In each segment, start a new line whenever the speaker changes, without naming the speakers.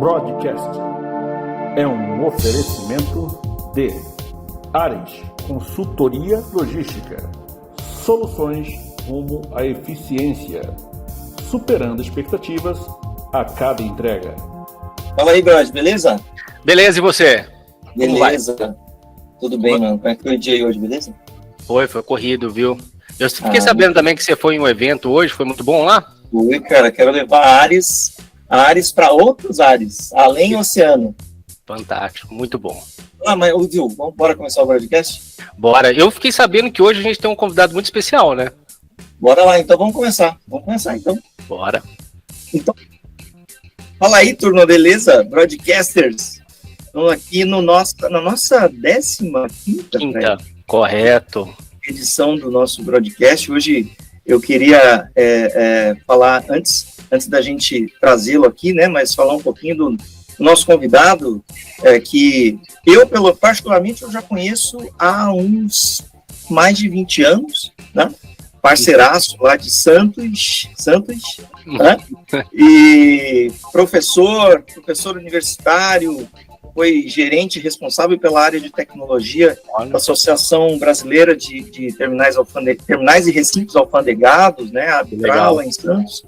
Broadcast é um oferecimento de Ares Consultoria Logística, soluções rumo à eficiência, superando expectativas a cada entrega.
Fala aí, Brad, beleza?
Beleza, e você?
Beleza. Tudo bem, mano. Como é que foi o dia aí hoje, beleza?
Foi corrido, viu? Eu fiquei sabendo também que você foi em um evento hoje, foi muito bom lá?
Fui, cara, quero levar Ares para outros Ares, além do oceano.
Fantástico, muito bom.
Mas, viu, bora começar o broadcast?
Bora. Eu fiquei sabendo que hoje a gente tem um convidado muito especial, né?
Bora lá, então vamos começar. Vamos começar, então.
Bora.
Então, fala aí, turma, beleza? Broadcasters. Estamos aqui na nossa 15ª
correto.
Edição do nosso broadcast. Hoje eu queria falar, antes da gente trazê-lo aqui, né, mas falar um pouquinho do nosso convidado, que eu, particularmente, eu já conheço há uns mais de 20 anos, né? Parceiraço lá de Santos, né? E professor universitário, foi gerente responsável pela área de tecnologia da Associação Brasileira de Terminais e Recintos Alfandegados, né, a Abitral, em Santos,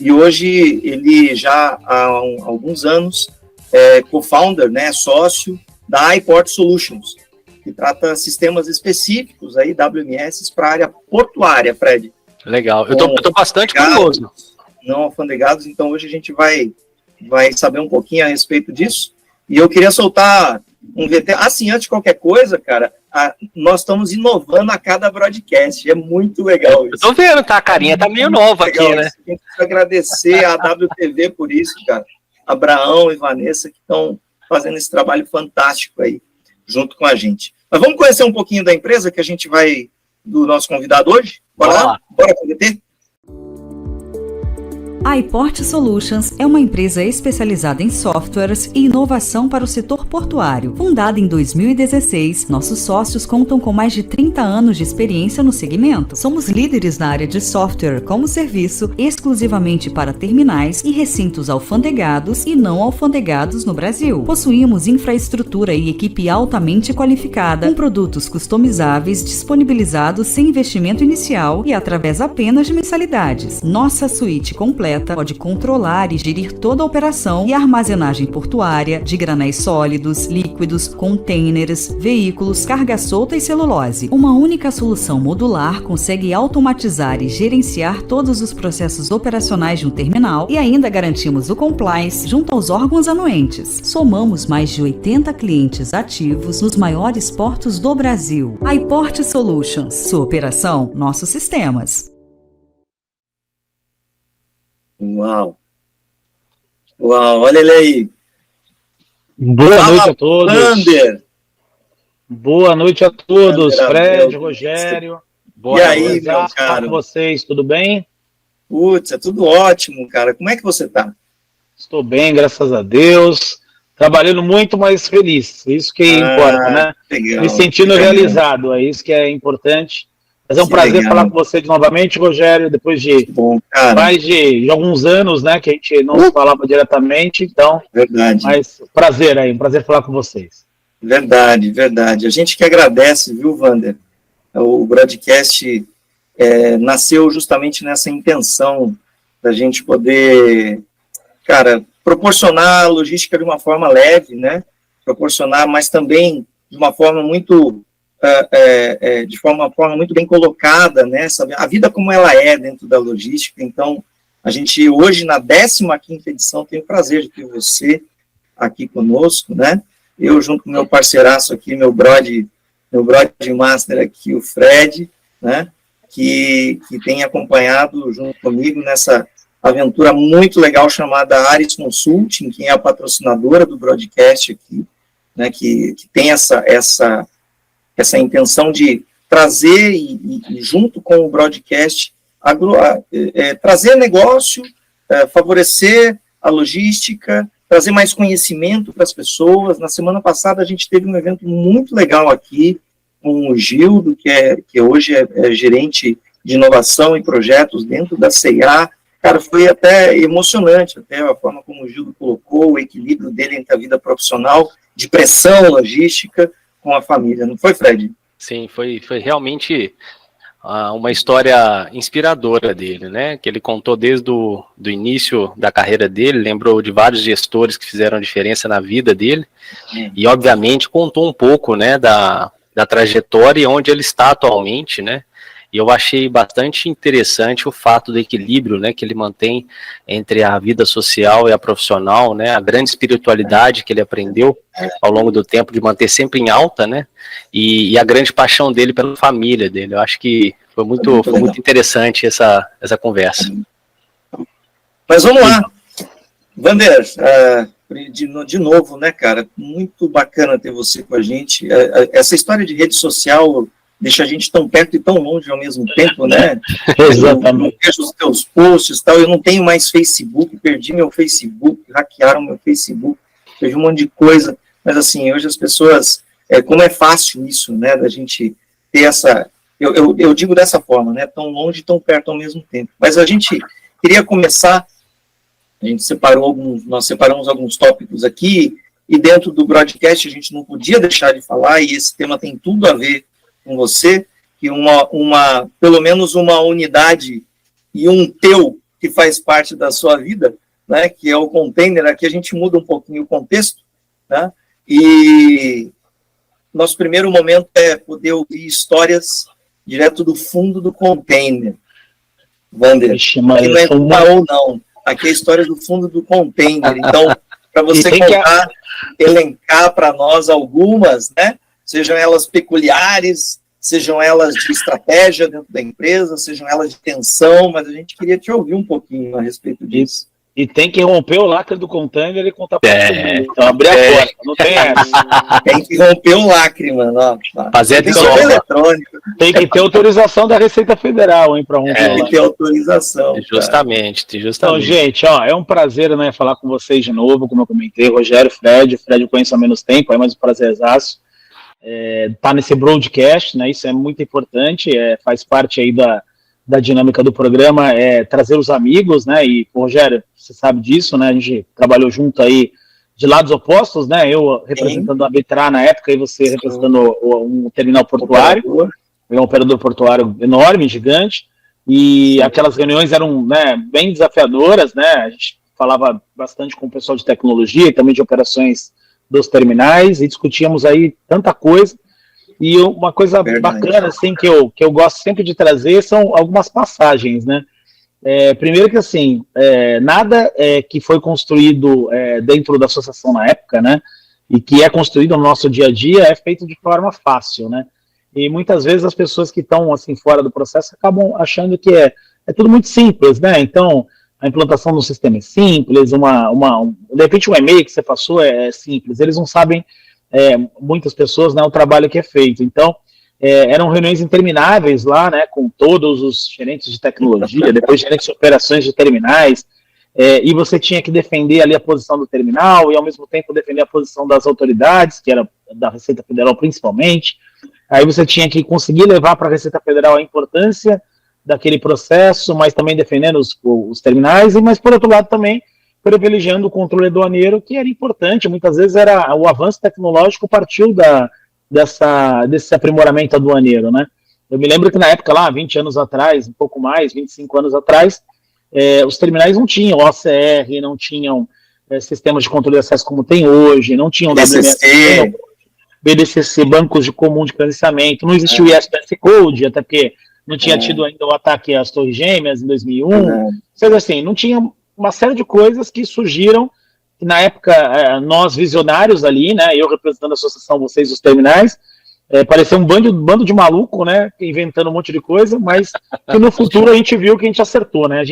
e hoje ele já há alguns anos é co-founder, né, sócio da iPort Solutions, que trata sistemas específicos, aí, WMS, para a área portuária, Fred.
Legal, eu tô bastante curioso.
Não alfandegados, então hoje a gente vai saber um pouquinho a respeito disso. E eu queria soltar um VT. Assim, antes de qualquer coisa, cara, nós estamos inovando a cada broadcast. É muito legal isso.
Eu tô vendo, tá? A carinha tá meio nova aqui, né?
A gente precisa agradecer a WTV por isso, cara. Abraão e Vanessa, que estão fazendo esse trabalho fantástico aí, junto com a gente. Mas vamos conhecer um pouquinho da empresa que a gente vai, do nosso convidado hoje? Bora lá? Bora pro VT?
A iPort Solutions é uma empresa especializada em softwares e inovação para o setor portuário. Fundada em 2016, nossos sócios contam com mais de 30 anos de experiência no segmento. Somos líderes na área de software como serviço exclusivamente para terminais e recintos alfandegados e não alfandegados no Brasil. Possuímos infraestrutura e equipe altamente qualificada, com produtos customizáveis disponibilizados sem investimento inicial e através apenas de mensalidades. Nossa suíte completa pode controlar e gerir toda a operação e armazenagem portuária de granéis sólidos, líquidos, containers, veículos, carga solta e celulose. Uma única solução modular consegue automatizar e gerenciar todos os processos operacionais de um terminal e ainda garantimos o compliance junto aos órgãos anuentes. Somamos mais de 80 clientes ativos nos maiores portos do Brasil. iPort Solutions. Sua operação, nossos sistemas.
Uau, olha ele aí.
Boa noite a todos.
Vander.
Boa noite a todos,
Vander,
Fred, Rogério.
E aí, meu caro?
Com vocês, tudo bem?
Putz, é tudo ótimo, cara. Como é que você tá?
Estou bem, graças a Deus. Trabalhando muito, mas feliz. Isso que importa, né?
Legal,
me sentindo realizado, é isso que é importante. Mas é um prazer falar com você novamente, Rogério, depois de mais de alguns anos, né, que a gente não se falava diretamente, então,
verdade.
Mas prazer aí, um prazer falar com vocês.
Verdade. A gente que agradece, viu, Vander? O broadcast nasceu justamente nessa intenção da gente poder, cara, proporcionar a logística de uma forma leve, né, proporcionar, mas também de uma forma muito... de uma forma muito bem colocada, né, sabe, a vida como ela é dentro da logística. Então, a gente hoje, na 15ª edição, tem o prazer de ter você aqui conosco, né, eu junto com meu parceiraço aqui, meu brother master aqui, o Fred, né, que tem acompanhado junto comigo nessa aventura muito legal chamada Ares Consulting, que é a patrocinadora do broadcast aqui, né, que tem essa intenção de trazer e junto com o broadcast, trazer negócio, favorecer a logística, trazer mais conhecimento para as pessoas. Na semana passada a gente teve um evento muito legal aqui com o Gildo, que hoje é gerente de inovação e projetos dentro da C&A, cara, foi até emocionante, até a forma como o Gildo colocou, o equilíbrio dele entre a vida profissional, de pressão logística, com a família, não foi, Fred?
Sim, foi realmente uma história inspiradora dele, né, que ele contou desde o início da carreira dele, lembrou de vários gestores que fizeram diferença na vida dele, e obviamente contou um pouco, né, da trajetória e onde ele está atualmente, né, e eu achei bastante interessante o fato do equilíbrio, né, que ele mantém entre a vida social e a profissional, né, a grande espiritualidade que ele aprendeu ao longo do tempo de manter sempre em alta, né, e a grande paixão dele pela família dele. Eu acho que foi muito interessante essa conversa.
Mas vamos lá. Vander, de novo, né, cara, muito bacana ter você com a gente. Essa história de rede social deixa a gente tão perto e tão longe ao mesmo tempo, né?
Exatamente.
Eu vejo os teus posts e tal, eu não tenho mais Facebook, perdi meu Facebook, hackearam meu Facebook, perdi um monte de coisa, mas assim, hoje as pessoas, como é fácil isso, né, da gente ter essa, eu digo dessa forma, né, tão longe e tão perto ao mesmo tempo, mas a gente queria começar, a gente nós separamos alguns tópicos aqui, e dentro do broadcast a gente não podia deixar de falar, e esse tema tem tudo a ver com você, que pelo menos uma unidade e um teu que faz parte da sua vida, né, que é o container. Aqui a gente muda um pouquinho o contexto, né, e nosso primeiro momento é poder ouvir histórias direto do fundo do container. Wander, aqui não é ou não, aqui é a história do fundo do container, então, para você contar, elencar para nós algumas, né, sejam elas peculiares, sejam elas de estratégia dentro da empresa, sejam elas de tensão, mas a gente queria te ouvir um pouquinho a respeito disso.
E tem que romper o lacre do container e contar para todo mundo. Então, abrir a porta, não tem essa.
Tem que romper o lacre, mano. Ó,
fazer
tem que eletrônico.
Tem que ter autorização da Receita Federal, hein, para romper o lacre.
Tem que ter autorização.
Justamente.
Então, gente, ó, é um prazer, né, falar com vocês de novo, como eu comentei, Rogério, Fred eu conheço há menos tempo, é mais um prazerzaço. Tá nesse broadcast, né, isso é muito importante, faz parte aí da dinâmica do programa, trazer os amigos, né, e, Rogério, você sabe disso, né, a gente trabalhou junto aí de lados opostos, né, eu representando a Arbitrar na época e você representando um terminal portuário, um operador portuário enorme, gigante, e aquelas reuniões eram, né, bem desafiadoras, né, a gente falava bastante com o pessoal de tecnologia e também de operações dos terminais, e discutíamos aí tanta coisa, e uma coisa bacana, assim, que eu gosto sempre de trazer são algumas passagens, né, primeiro que, assim, nada que foi construído dentro da associação na época, né, e que é construído no nosso dia a dia é feito de forma fácil, né, e muitas vezes as pessoas que estão, assim, fora do processo acabam achando que é tudo muito simples, né, então a implantação do sistema é simples, de repente um e-mail que você passou é simples, eles não sabem, muitas pessoas, né, o trabalho que é feito. Então, eram reuniões intermináveis lá, né, com todos os gerentes de tecnologia, depois gerentes de operações de terminais, e você tinha que defender ali a posição do terminal e ao mesmo tempo defender a posição das autoridades, que era da Receita Federal principalmente. Aí você tinha que conseguir levar para a Receita Federal a importância daquele processo, mas também defendendo os terminais, mas por outro lado também privilegiando o controle aduaneiro, que era importante, muitas vezes o avanço tecnológico partiu desse aprimoramento aduaneiro, né? Eu me lembro que na época lá, 20 anos atrás, um pouco mais, 25 anos atrás, os terminais não tinham OCR, não tinham sistemas de controle de acesso como tem hoje, não tinham BDCC, bancos de comum de credenciamento, não existia o ISPS Code, até porque não tinha tido ainda o ataque às Torres Gêmeas em 2001, seja assim, não tinha uma série de coisas que surgiram, que na época nós visionários ali, né, eu representando a associação, vocês os terminais, parecia um bando de maluco, né, inventando um monte de coisa, mas que no futuro a gente viu que a gente acertou, né,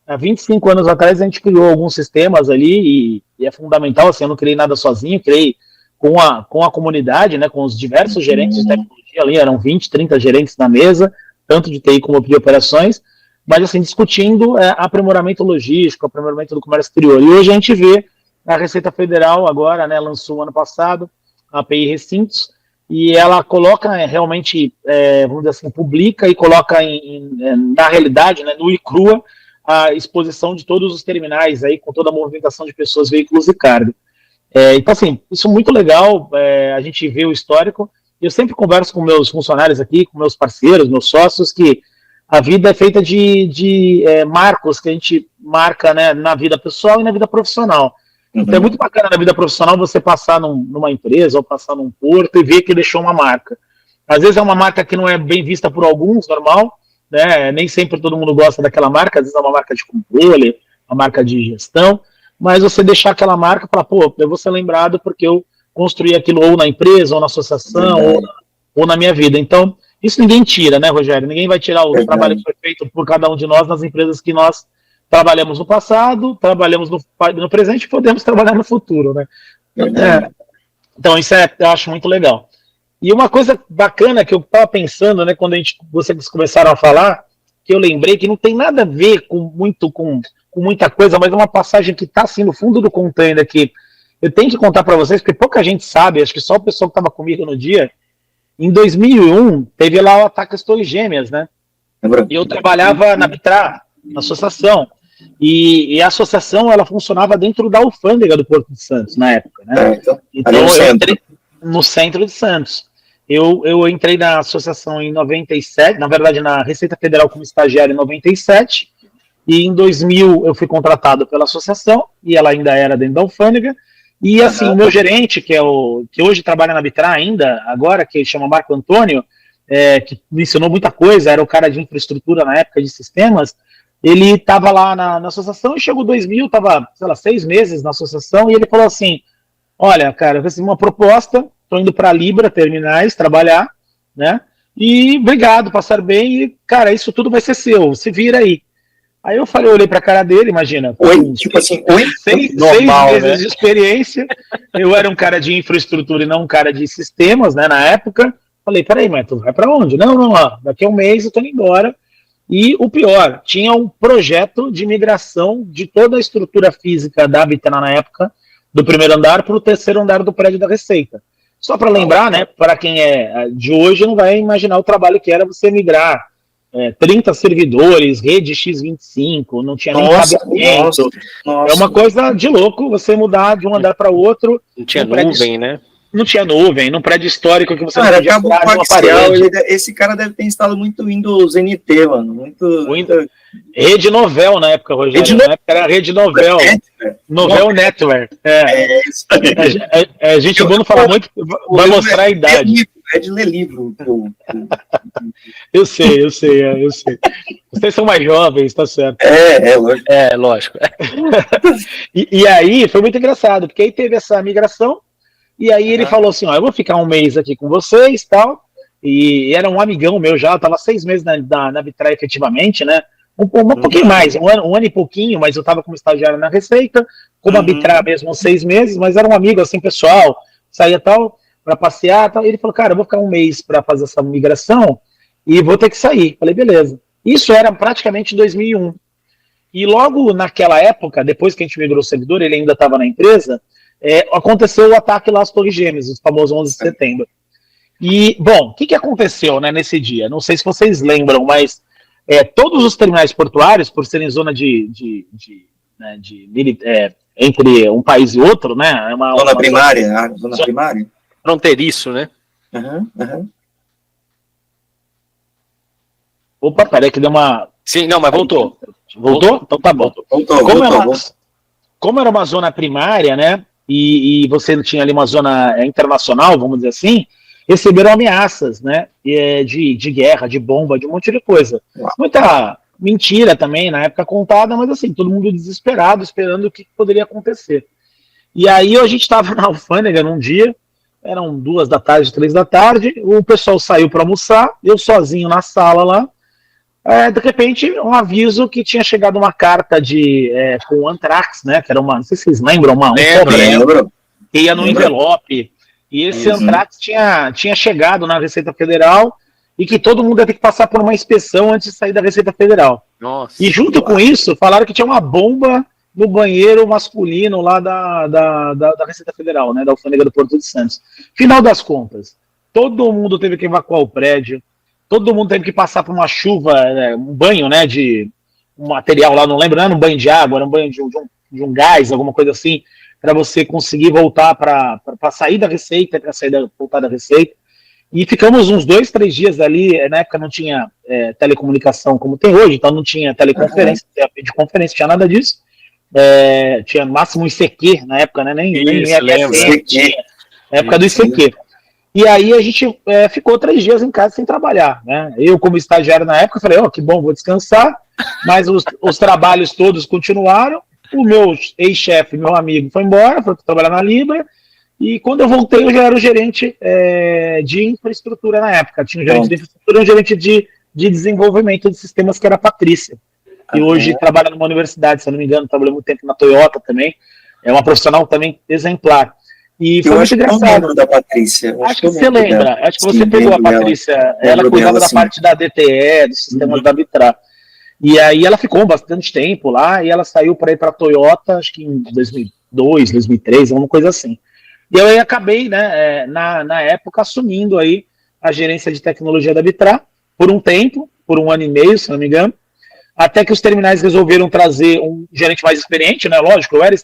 há 25 anos atrás a gente criou alguns sistemas ali, e é fundamental, assim, eu não criei nada sozinho, criei com a comunidade, né, com os diversos gerentes de tecnologia ali, eram 20, 30 gerentes na mesa, tanto de TI como de operações, mas assim, discutindo aprimoramento logístico, aprimoramento do comércio exterior. E hoje a gente vê a Receita Federal agora, né, lançou ano passado a API Recintos, e ela coloca realmente, vamos dizer assim, publica e coloca na realidade, né, nua e crua, a exposição de todos os terminais aí, com toda a movimentação de pessoas, veículos e carga. Então, assim, isso é muito legal, a gente vê o histórico. Eu sempre converso com meus funcionários aqui, com meus parceiros, meus sócios, que a vida é feita de marcos que a gente marca, né, na vida pessoal e na vida profissional. Então é muito bacana na vida profissional você passar numa empresa ou passar num porto e ver que deixou uma marca. Às vezes é uma marca que não é bem vista por alguns, normal, né? Nem sempre todo mundo gosta daquela marca, às vezes é uma marca de controle, uma marca de gestão, mas você deixar aquela marca e falar, pô, eu vou ser lembrado porque eu construí aquilo ou na empresa, ou na associação, ou na minha vida. Então, isso ninguém tira, né, Rogério? Ninguém vai tirar o trabalho que foi feito por cada um de nós nas empresas que nós trabalhamos no passado, trabalhamos no presente e podemos trabalhar no futuro, né? Então, isso eu acho muito legal. E uma coisa bacana que eu estava pensando, né, quando vocês começaram a falar, que eu lembrei que não tem nada a ver com muita coisa, mas é uma passagem que está assim no fundo do container aqui. Eu tenho que contar para vocês, porque pouca gente sabe, acho que só o pessoal que estava comigo no dia. Em 2001, teve lá o ataque às Torres Gêmeas, né? E eu trabalhava na Bitra, na associação. E a associação, ela funcionava dentro da alfândega do Porto de Santos, na época, né? Então eu entrei no centro de Santos. Eu entrei na associação em 97, na verdade na Receita Federal como estagiário em 97, e em 2000 eu fui contratado pela associação, e ela ainda era dentro da alfândega, e assim, o meu gerente, que hoje trabalha na Bitra ainda, agora, que chama Marco Antônio, que me ensinou muita coisa, era o cara de infraestrutura na época de sistemas, ele estava lá na associação e chegou 2000, estava, sei lá, 6 meses na associação, e ele falou assim, olha, cara, eu recebi uma proposta, estou indo para a Libra Terminais trabalhar, né, e obrigado, passar bem, e, cara, isso tudo vai ser seu, se vira aí. Aí eu olhei pra cara dele, imagina.
Tipo assim,
6 meses de experiência. Eu era um cara de infraestrutura e não um cara de sistemas, né, na época. Falei, peraí, mas tu vai pra onde? Não, daqui a um mês eu tô indo embora. E o pior, tinha um projeto de migração de toda a estrutura física da Bitra na época, do primeiro andar para o terceiro andar do prédio da Receita. Só para lembrar, né, para quem é de hoje não vai imaginar o trabalho que era você migrar 30 servidores, rede X25, não tinha nem cabeamento. É uma coisa de louco você mudar de um andar para o outro.
Não tinha nuvem, né?
Não tinha nuvem, num prédio histórico que você
não podia
acabou
com uma parede. Esse cara deve ter instalado muito Windows NT, mano. Muito...
Rede Novel na época, Rogério. Na época era Rede Novel. Novel Network.
Isso aí.
Gente boa não fala muito, vai mostrar a idade.
É de ler livro.
Eu sei. Vocês são mais jovens, tá certo.
Lógico.
Lógico.
E aí, foi muito engraçado, porque aí teve essa migração, e aí ele falou assim, eu vou ficar um mês aqui com vocês e tal, e era um amigão meu já, eu tava 6 meses na Bitra efetivamente, né, um pouquinho mais, um ano e pouquinho, mas eu tava como estagiário na Receita, como a Bitra mesmo, 6 meses, mas era um amigo assim, pessoal, saía tal, para passear, tal. Ele falou, cara, eu vou ficar um mês para fazer essa migração e vou ter que sair. Falei, beleza. Isso era praticamente 2001. E logo naquela época, depois que a gente migrou o servidor, ele ainda estava na empresa, aconteceu o ataque lá às Torres Gêmeas, o famoso 11 de setembro. E, bom, o que aconteceu, né, nesse dia? Não sei se vocês lembram, mas todos os terminais portuários, por serem zona entre um país e outro, né?
Zona primária, zona primária.
Fronteiriço, né?
Opa, peraí que deu uma...
Sim, não, mas voltou.
Voltou? Então tá bom. Como era uma zona primária, né, e você tinha ali uma zona internacional, vamos dizer assim, receberam ameaças, né, de guerra, de bomba, de um monte de coisa. Muita mentira também, na época contada, mas assim, todo mundo desesperado, esperando o que poderia acontecer. E aí a gente estava na alfândega num dia, eram 2 da tarde, 3 da tarde, o pessoal saiu para almoçar, eu sozinho na sala lá, de repente um aviso que tinha chegado uma carta com antrax, né, que era não sei se vocês lembram,
lembro.
Que ia no envelope, e esse antrax tinha chegado na Receita Federal, e que todo mundo ia ter que passar por uma inspeção antes de sair da Receita Federal.
Nossa,
e junto com isso, falaram que tinha uma bomba no banheiro masculino lá da Receita Federal, né, da alfândega do Porto de Santos. Final das contas, todo mundo teve que evacuar o prédio, todo mundo teve que passar por uma chuva, um banho, né, de material lá, não lembro, não era um banho de água, era um banho de um gás, alguma coisa assim, para você conseguir voltar para sair da receita, voltar da receita. E ficamos uns 2, 3 dias ali. Na época não tinha telecomunicação como tem hoje, então não tinha teleconferência, não tinha videoconferência, não tinha nada disso. Tinha máximo um ICQ na época, né? Nem ICQ, tinha. Na época do ICQ. E aí a gente ficou 3 dias em casa sem trabalhar, né? Eu, como estagiário na época, falei, que bom, vou descansar, mas os trabalhos todos continuaram. O meu ex-chefe, meu amigo, foi embora, foi trabalhar na Libra. E quando eu voltei, eu já era o gerente de infraestrutura na época. Tinha um gerente de infraestrutura e um gerente de desenvolvimento de sistemas, que era a Patrícia. E hoje trabalha numa universidade, se eu não me engano, trabalhou muito tempo na Toyota também. É uma profissional também exemplar. E foi muito engraçado.
Da Patrícia.
Acho que você lembra. Acho que você pegou a Patrícia. Ela cuidava da parte da DTE, dos sistemas da Vitra. E aí ela ficou bastante tempo lá, e ela saiu para ir para a Toyota, acho que em 2002, 2003, alguma coisa assim. E eu aí acabei, né, na época, assumindo aí a gerência de tecnologia da Vitra por um tempo, por 1 ano e meio, se não me engano, até que os terminais resolveram trazer um gerente mais experiente, né, lógico, eu era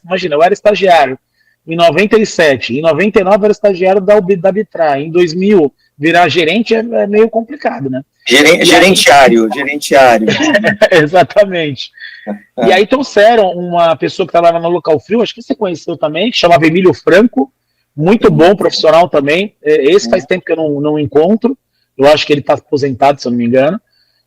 estagiário em 97, em 99 eu era estagiário da Vitra, em 2000 virar gerente é meio complicado, né?
Gerentiário.
Exatamente. E aí trouxeram uma pessoa que trabalhava no Local Frio, acho que você conheceu também, que chamava Emílio Franco, muito bom profissional também. Esse faz tempo que eu não encontro, eu acho que ele está aposentado, se eu não me engano.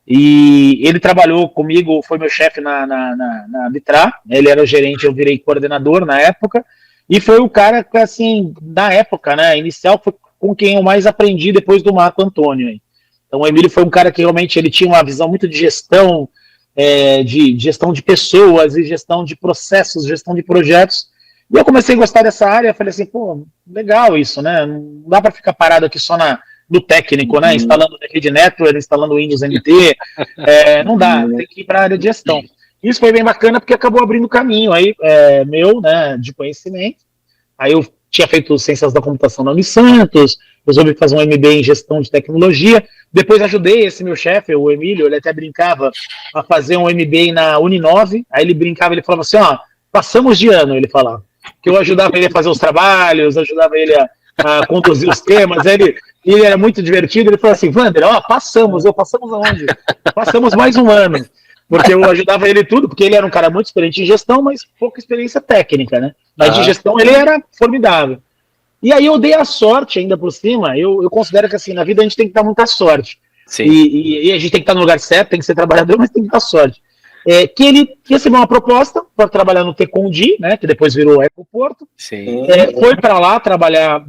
E ele trabalhou comigo, foi meu chefe na Vitra, ele era o gerente, eu virei coordenador na época, e foi o cara que, assim, na época, né, inicial, foi com quem eu mais aprendi depois do Marco Antônio. Então o Emílio foi um cara que realmente ele tinha uma visão muito de gestão, de gestão de pessoas, e gestão de processos, gestão de projetos. E eu comecei a gostar dessa área, falei assim, pô, legal isso, né? Não dá para ficar parado aqui só no técnico, né? Instalando rede network, instalando Windows NT, não dá, tem que ir para a área de gestão. Isso foi bem bacana porque acabou abrindo caminho aí, meu, né, de conhecimento. Aí eu tinha feito Ciências da Computação na Unisantos, resolvi fazer um MBA em Gestão de Tecnologia, depois ajudei esse meu chefe, o Emílio, ele até brincava a fazer um MBA na Uninove, aí ele brincava, ele falava assim, passamos de ano, ele falava, que eu ajudava ele a fazer os trabalhos, ajudava ele a conduzir os temas, ele era muito divertido, ele falou assim, Wander, passamos aonde? Passamos mais um ano, porque eu ajudava ele tudo, porque ele era um cara muito experiente em gestão, mas pouca experiência técnica, né? Mas de gestão ele era formidável. E aí eu dei a sorte ainda por cima, eu considero que assim, na vida a gente tem que dar muita sorte. Sim. E a gente tem que estar no lugar certo, tem que ser trabalhador, mas tem que dar sorte. Que ele recebeu uma proposta para trabalhar no Tecondi, né, que depois virou Ecoporto. Sim. Foi para lá trabalhar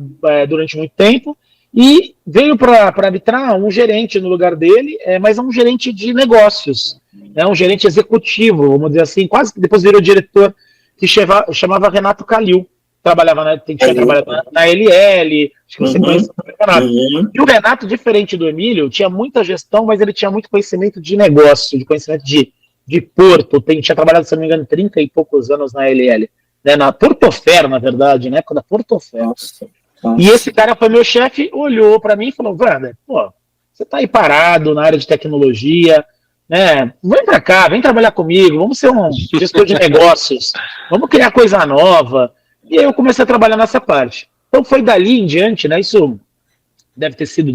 durante muito tempo e veio para arbitrar um gerente no lugar dele, mas um gerente de negócios, um gerente executivo, vamos dizer assim, quase que depois virou diretor, que chamava Renato Calil. Tinha trabalhado na LL, acho que você conhece o Renato. E o Renato, diferente do Emílio, tinha muita gestão, mas ele tinha muito conhecimento de negócio, de conhecimento de porto. Tinha trabalhado, se não me engano, 30 e poucos anos na LL, né, na Portofer, na verdade, na época da Portofer. Nossa. E esse cara foi meu chefe, olhou para mim e falou, Wander, você tá aí parado na área de tecnologia, né? Vem para cá, vem trabalhar comigo, vamos ser um gestor de negócios, vamos criar coisa nova. E aí eu comecei a trabalhar nessa parte. Então foi dali em diante, né? Isso deve ter sido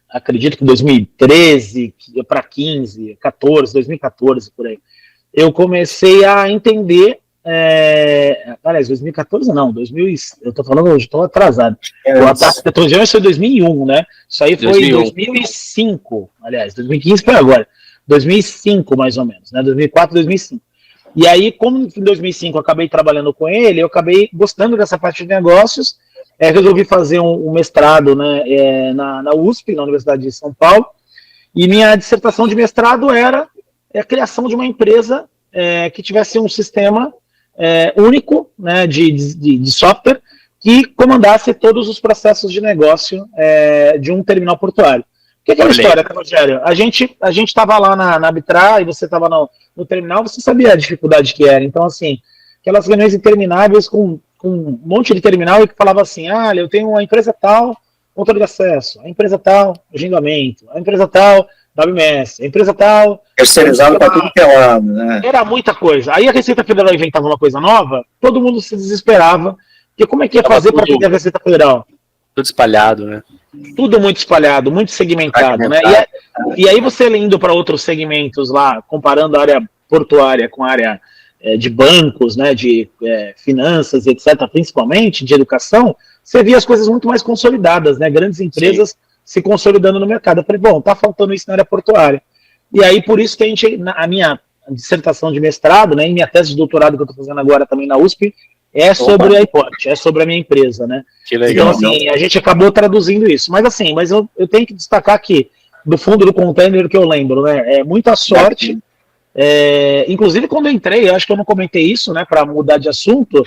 acredito que 2013 para 15, 14, 2014, por aí. Eu comecei a entender, aliás, 2014 não, eu tô falando hoje, estou atrasado. O ataque da Trojan foi em 2001, né? Isso aí foi em 2005, aliás, 2015 foi agora, 2005 mais ou menos, né? 2004, 2005. E aí, como em 2005 eu acabei trabalhando com ele, eu acabei gostando dessa parte de negócios, resolvi fazer um mestrado, né, na USP, na Universidade de São Paulo, e minha dissertação de mestrado era a criação de uma empresa que tivesse um sistema único, né, de software que comandasse todos os processos de negócio de um terminal portuário. O que é aquela história, Rogério? A gente estava lá na Arbitrar e você estava no terminal, você sabia a dificuldade que era. Então, assim, aquelas reuniões intermináveis com um monte de terminal e que falava assim, eu tenho uma empresa tal, controle de acesso, a empresa tal, agendamento, a empresa tal, MES, empresa tal.
Terceirizado para tudo que é lado, né?
Era muita coisa. Aí a Receita Federal inventava uma coisa nova, todo mundo se desesperava. Porque como é que ia fazer para atender a Receita Federal?
Tudo espalhado, né?
Tudo muito espalhado, muito segmentado, né? E aí você indo para outros segmentos lá, comparando a área portuária com a área de bancos, né, de finanças, etc., principalmente de educação, você via as coisas muito mais consolidadas, né? Grandes empresas se consolidando no mercado. Eu falei, bom, tá faltando isso na área portuária. E aí, por isso que a minha dissertação de mestrado, né, e minha tese de doutorado que eu estou fazendo agora também na USP, é sobre a iPort, é sobre a minha empresa, né?
Que legal.
Então, assim, a gente acabou traduzindo isso. Mas, assim, eu tenho que destacar que, do fundo do container que eu lembro, né, é muita sorte. Inclusive, quando eu entrei, eu acho que eu não comentei isso, né, para mudar de assunto,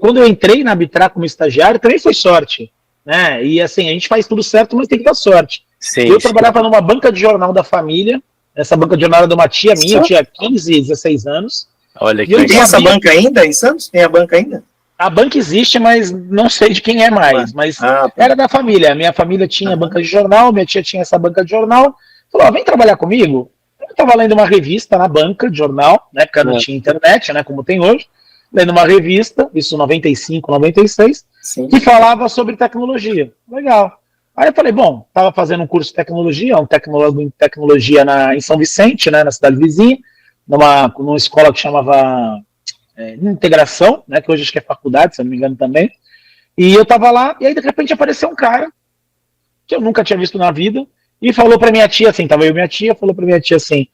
quando eu entrei na Arbitrar como estagiário, também foi sorte, né? E, assim, a gente faz tudo certo, mas tem que dar sorte. Eu trabalhava numa banca de jornal da família, essa banca de jornal era de uma tia minha, eu tinha 15, 16 anos.
Olha que
legal. Tem essa banca ainda em Santos? Tem a banca ainda?
A banca existe, mas não sei de quem é mais. Mas era da família. Minha família tinha banca de jornal, minha tia tinha essa banca de jornal. Falou, vem trabalhar comigo. Eu estava lendo uma revista na banca de jornal, na época não tinha internet, né, como tem hoje. Lendo uma revista, isso 95, 96, que falava sobre tecnologia. Legal. Aí eu falei, bom, estava fazendo um curso de tecnologia, um tecnólogo em tecnologia em São Vicente, né, na cidade vizinha, numa escola que chamava Integração, né, que hoje acho que é faculdade, se eu não me engano também. E eu estava lá, e aí de repente apareceu um cara que eu nunca tinha visto na vida, e falou para minha tia, assim, estava eu e minha tia, falou para minha tia assim,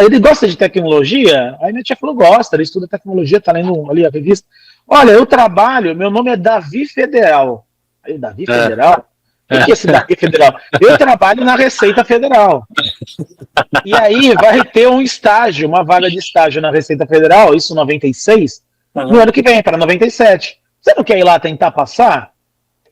ele gosta de tecnologia? Aí minha tia falou, gosta, ele estuda tecnologia, tá lendo ali a revista. Olha, eu trabalho, meu nome é Davi Federal. Aí, Davi Federal? O que é esse Davi Federal? Eu trabalho na Receita Federal. E aí vai ter um estágio, uma vaga de estágio na Receita Federal, isso 96, no ano que vem, para 97. Você não quer ir lá tentar passar?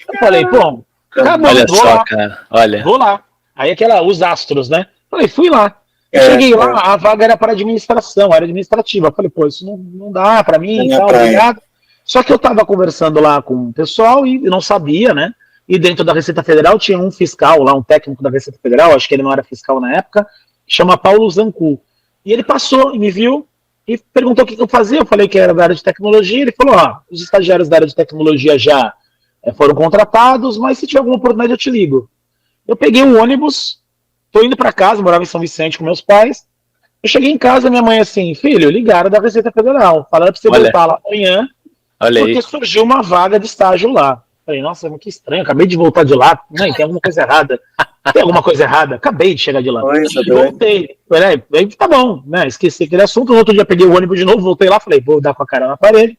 Eu falei, pô, acabou,
olha
vou
só,
lá.
cara, olha.
Vou lá. Aí os astros, né? Falei, fui lá. Cheguei lá, a vaga era para administração, era administrativa. Eu falei, pô, isso não dá para mim, tal, obrigado. Só que eu estava conversando lá com o pessoal e não sabia, né? E dentro da Receita Federal tinha um fiscal lá, um técnico da Receita Federal, acho que ele não era fiscal na época, chama Paulo Zancu. E ele passou e me viu e perguntou o que eu fazia. Eu falei que era da área de tecnologia. Ele falou, os estagiários da área de tecnologia já foram contratados, mas se tiver alguma oportunidade eu te ligo. Eu peguei um ônibus, tô indo para casa, morava em São Vicente com meus pais. Eu cheguei em casa, minha mãe assim, filho, ligaram da Receita Federal, falaram para você voltar lá amanhã, porque surgiu uma vaga de estágio lá. Falei, nossa, que estranho, acabei de voltar de lá, mãe, tem alguma coisa errada. Tem alguma coisa errada? Acabei de chegar de lá. E voltei. Falei, aí tá bom, né? Esqueci aquele assunto. No outro dia peguei o ônibus de novo, voltei lá, falei, vou dar com a cara na parede.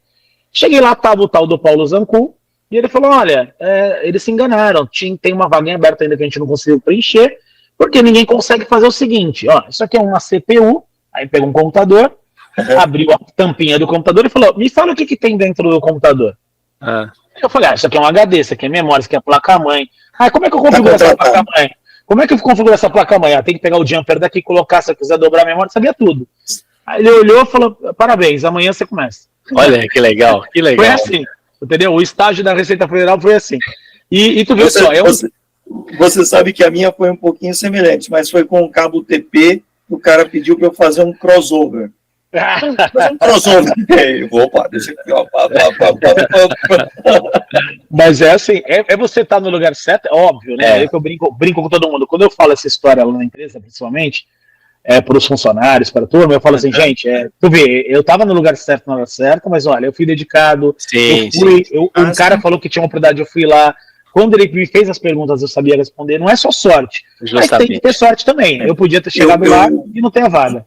Cheguei lá, tava o tal do Paulo Zancu, e ele falou, olha, eles se enganaram, tem uma vaguinha aberta ainda que a gente não conseguiu preencher, porque ninguém consegue fazer o seguinte, isso aqui é uma CPU, aí pegou um computador, abriu a tampinha do computador e falou, me fala o que tem dentro do computador. Eu falei, isso aqui é um HD, isso aqui é memória, isso aqui é placa-mãe. Como é que eu configuro essa placa-mãe? Como é que eu configuro essa placa-mãe? Tem que pegar o jumper daqui e colocar, se eu quiser dobrar a memória, sabia tudo. Aí ele olhou e falou, parabéns, amanhã você começa.
Olha, que legal, que legal.
Foi assim, entendeu? O estágio da Receita Federal foi assim. E tu viu só,
você sabe que a minha foi um pouquinho semelhante, mas foi com o cabo UTP, o cara pediu para eu fazer um crossover. Opa, deixa aqui,
Mas é assim, você estar no lugar certo, é óbvio, né? É que eu brinco com todo mundo. Quando eu falo essa história lá na empresa, principalmente, para os funcionários, para a turma, eu falo assim, gente, tu vê, eu estava no lugar certo na hora certa, mas olha, eu fui dedicado, um cara falou que tinha uma oportunidade, eu fui lá. Quando ele me fez as perguntas, eu sabia responder. Não é só sorte, mas tem que ter sorte também. Eu podia ter chegado lá e não ter a vaga.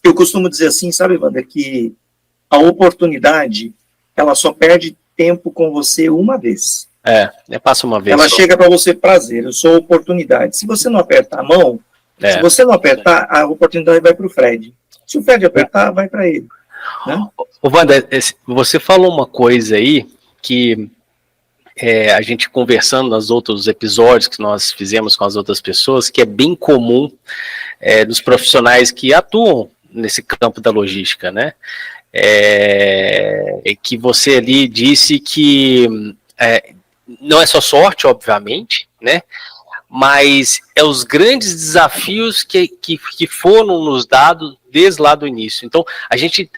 Eu costumo dizer assim, sabe, Wander, que a oportunidade, ela só perde tempo com você uma vez.
Passa uma vez.
Ela chega para você, prazer, eu sou oportunidade. Se você não apertar a mão, se você não apertar, a oportunidade vai para o Fred. Se o Fred apertar, vai para ele. Né?
Wander, você falou uma coisa aí que a gente conversando nos outros episódios que nós fizemos com as outras pessoas, que é bem comum dos profissionais que atuam nesse campo da logística, né? Que você ali disse que não é só sorte, obviamente, né? mas é os grandes desafios que foram nos dados desde lá do início. Então, a gente,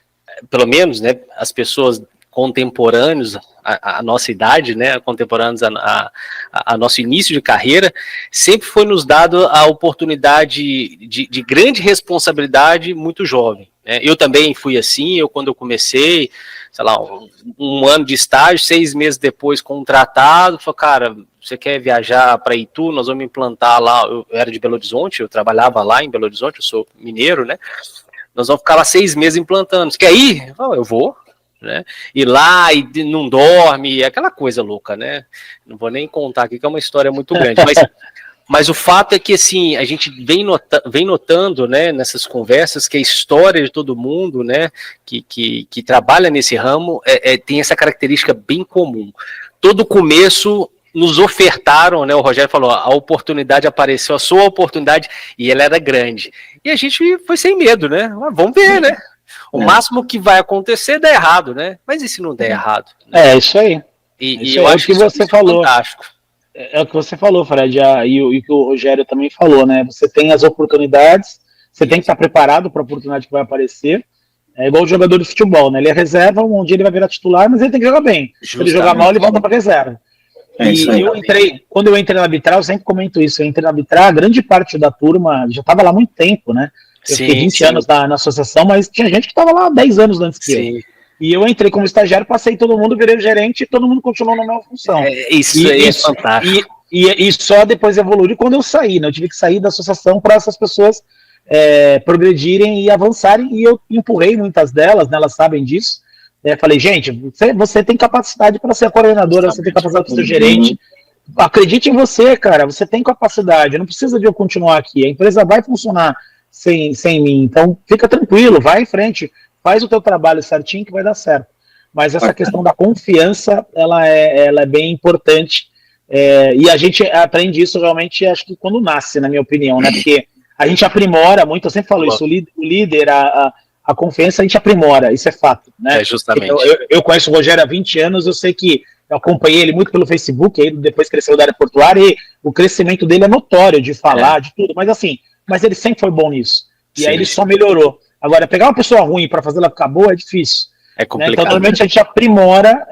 pelo menos, né, as pessoas contemporâneos, a nossa idade, né, contemporâneos a nosso início de carreira, sempre foi nos dado a oportunidade de grande responsabilidade muito jovem. Né? Eu também fui assim, quando eu comecei, sei lá, um ano de estágio, 6 meses depois contratado, falei, cara, você quer viajar para Itu, nós vamos implantar lá, eu era de Belo Horizonte, eu trabalhava lá em Belo Horizonte, eu sou mineiro, né, nós vamos ficar lá 6 meses implantando, você quer ir? Eu vou, né, e lá, e não dorme, aquela coisa louca, né, não vou nem contar aqui, que é uma história muito grande, mas o fato é que, assim, a gente vem notando, né, nessas conversas, que a história de todo mundo, né, que trabalha nesse ramo, tem essa característica bem comum. Todo começo nos ofertaram, né, o Rogério falou, a oportunidade apareceu, a sua oportunidade, e ela era grande. E a gente foi sem medo, né, vamos ver, né. O máximo que vai acontecer é dar errado, né, mas e se não der errado?
É isso aí.
E eu acho que você falou. Fantástico.
É o que você falou, Fred, e o que o Rogério também falou, né? Você tem as oportunidades, você tem que estar preparado para a oportunidade que vai aparecer. É igual o jogador de futebol, né? Ele é reserva, um dia ele vai virar titular, mas ele tem que jogar bem. Justamente. Se ele jogar mal, ele volta para reserva. Quando eu entrei na Arbitral, eu sempre comento isso, eu entrei na Arbitral, a grande parte da turma já estava lá há muito tempo, né? Eu fiquei 20 anos na associação, mas tinha gente que estava lá há 10 anos antes que eu. E eu entrei como estagiário, passei todo mundo, virei gerente e todo mundo continuou na mesma função.
Isso é fantástico.
E só depois evoluiu quando eu saí, né? Eu tive que sair da associação para essas pessoas progredirem e avançarem, e eu empurrei muitas delas, né? Elas sabem disso. Falei, gente, você tem capacidade para ser a coordenadora, você tem capacidade para ser gerente. Acredite em você, cara, você tem capacidade, não precisa de eu continuar aqui, a empresa vai funcionar sem mim, então fica tranquilo, vai em frente. Faz o teu trabalho certinho que vai dar certo. Mas essa questão da confiança, ela é bem importante, e a gente aprende isso realmente, acho que quando nasce, na minha opinião, né? Porque a gente aprimora muito, eu sempre falo isso, o líder, a confiança a gente aprimora, isso é fato, né?
Justamente.
Eu conheço o Rogério há 20 anos, eu sei que eu acompanhei ele muito pelo Facebook, aí depois cresceu da área portuária, e o crescimento dele é notório, de falar, de tudo, mas ele sempre foi bom nisso, e aí ele só melhorou. Agora, pegar uma pessoa ruim para fazer ela ficar boa é difícil.
É complicado.
Né? Então, normalmente a gente aprimora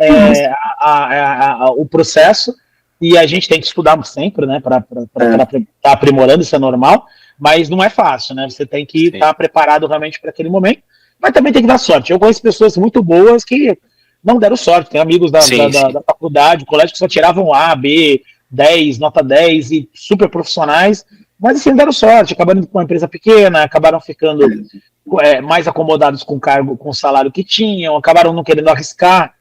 o processo, e a gente tem que estudar sempre, né, para estar aprimorando, isso é normal, mas não é fácil, né? Você tem que estar preparado realmente para aquele momento, mas também tem que dar sorte. Eu conheço pessoas muito boas que não deram sorte, tem amigos da faculdade, colégio que só tiravam A, B, 10, nota 10 e super profissionais, mas assim, deram sorte, acabaram indo com uma empresa pequena, acabaram ficando mais acomodados com o cargo, com o salário que tinham, acabaram não querendo arriscar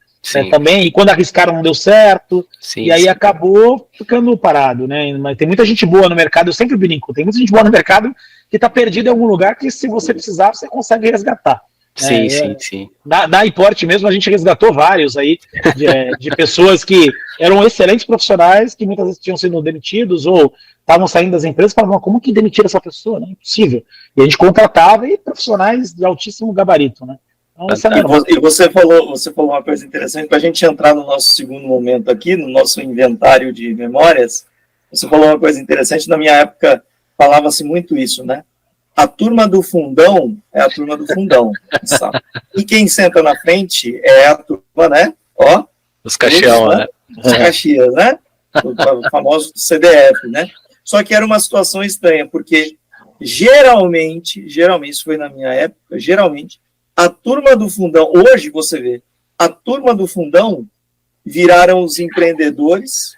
também, e quando arriscaram não deu certo, e aí acabou ficando parado, né? Mas tem muita gente boa no mercado, eu sempre brinco, tem muita gente boa no mercado que está perdida em algum lugar que, se você precisar, você consegue resgatar.
Sim.
Da Import mesmo, a gente resgatou vários aí, de pessoas que eram excelentes profissionais, que muitas vezes tinham sido demitidos ou estavam saindo das empresas e falavam, como que demitiram essa pessoa? Não é impossível. E a gente contratava profissionais de altíssimo gabarito, né? Então,
e você falou uma coisa interessante, para a gente entrar no nosso segundo momento aqui, no nosso inventário de memórias, você falou uma coisa interessante, na minha época falava-se muito isso, né? A turma do fundão é a turma do fundão, sabe? E quem senta na frente é a turma, né?
Os Caxião, né?
Os Caxias, né? O famoso CDF, né? Só que era uma situação estranha, porque geralmente, isso foi na minha época, geralmente, a turma do fundão, hoje você vê, a turma do fundão viraram os empreendedores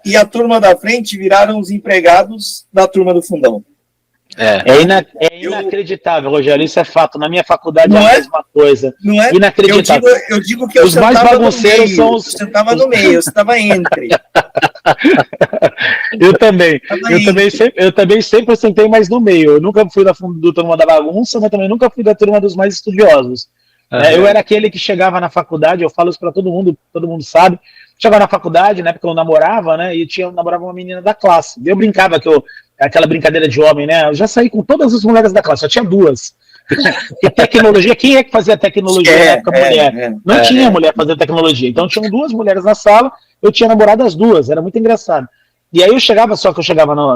e a turma da frente viraram os empregados da turma do fundão.
É inacreditável, Rogério, isso é fato. Na minha faculdade é a mesma coisa.
Não é?
Inacreditável.
Eu digo que eu
os mais bagunceiros são os...
Você estava no meio, você estava entre.
Eu também sempre sentei mais no meio. Eu nunca fui do turma da bagunça, mas também nunca fui da turma dos mais estudiosos. Eu era aquele que chegava na faculdade, eu falo isso para todo mundo sabe. Chegava na faculdade, na época eu namorava, né? E eu namorava uma menina da classe. Eu brincava aquela brincadeira de homem, né? Eu já saí com todas as mulheres da classe, só tinha 2. E tecnologia, quem é que fazia tecnologia na época? Mulher. Não tinha mulher fazendo tecnologia. Então tinham 2 mulheres na sala, eu tinha namorado as 2, era muito engraçado. E aí eu chegava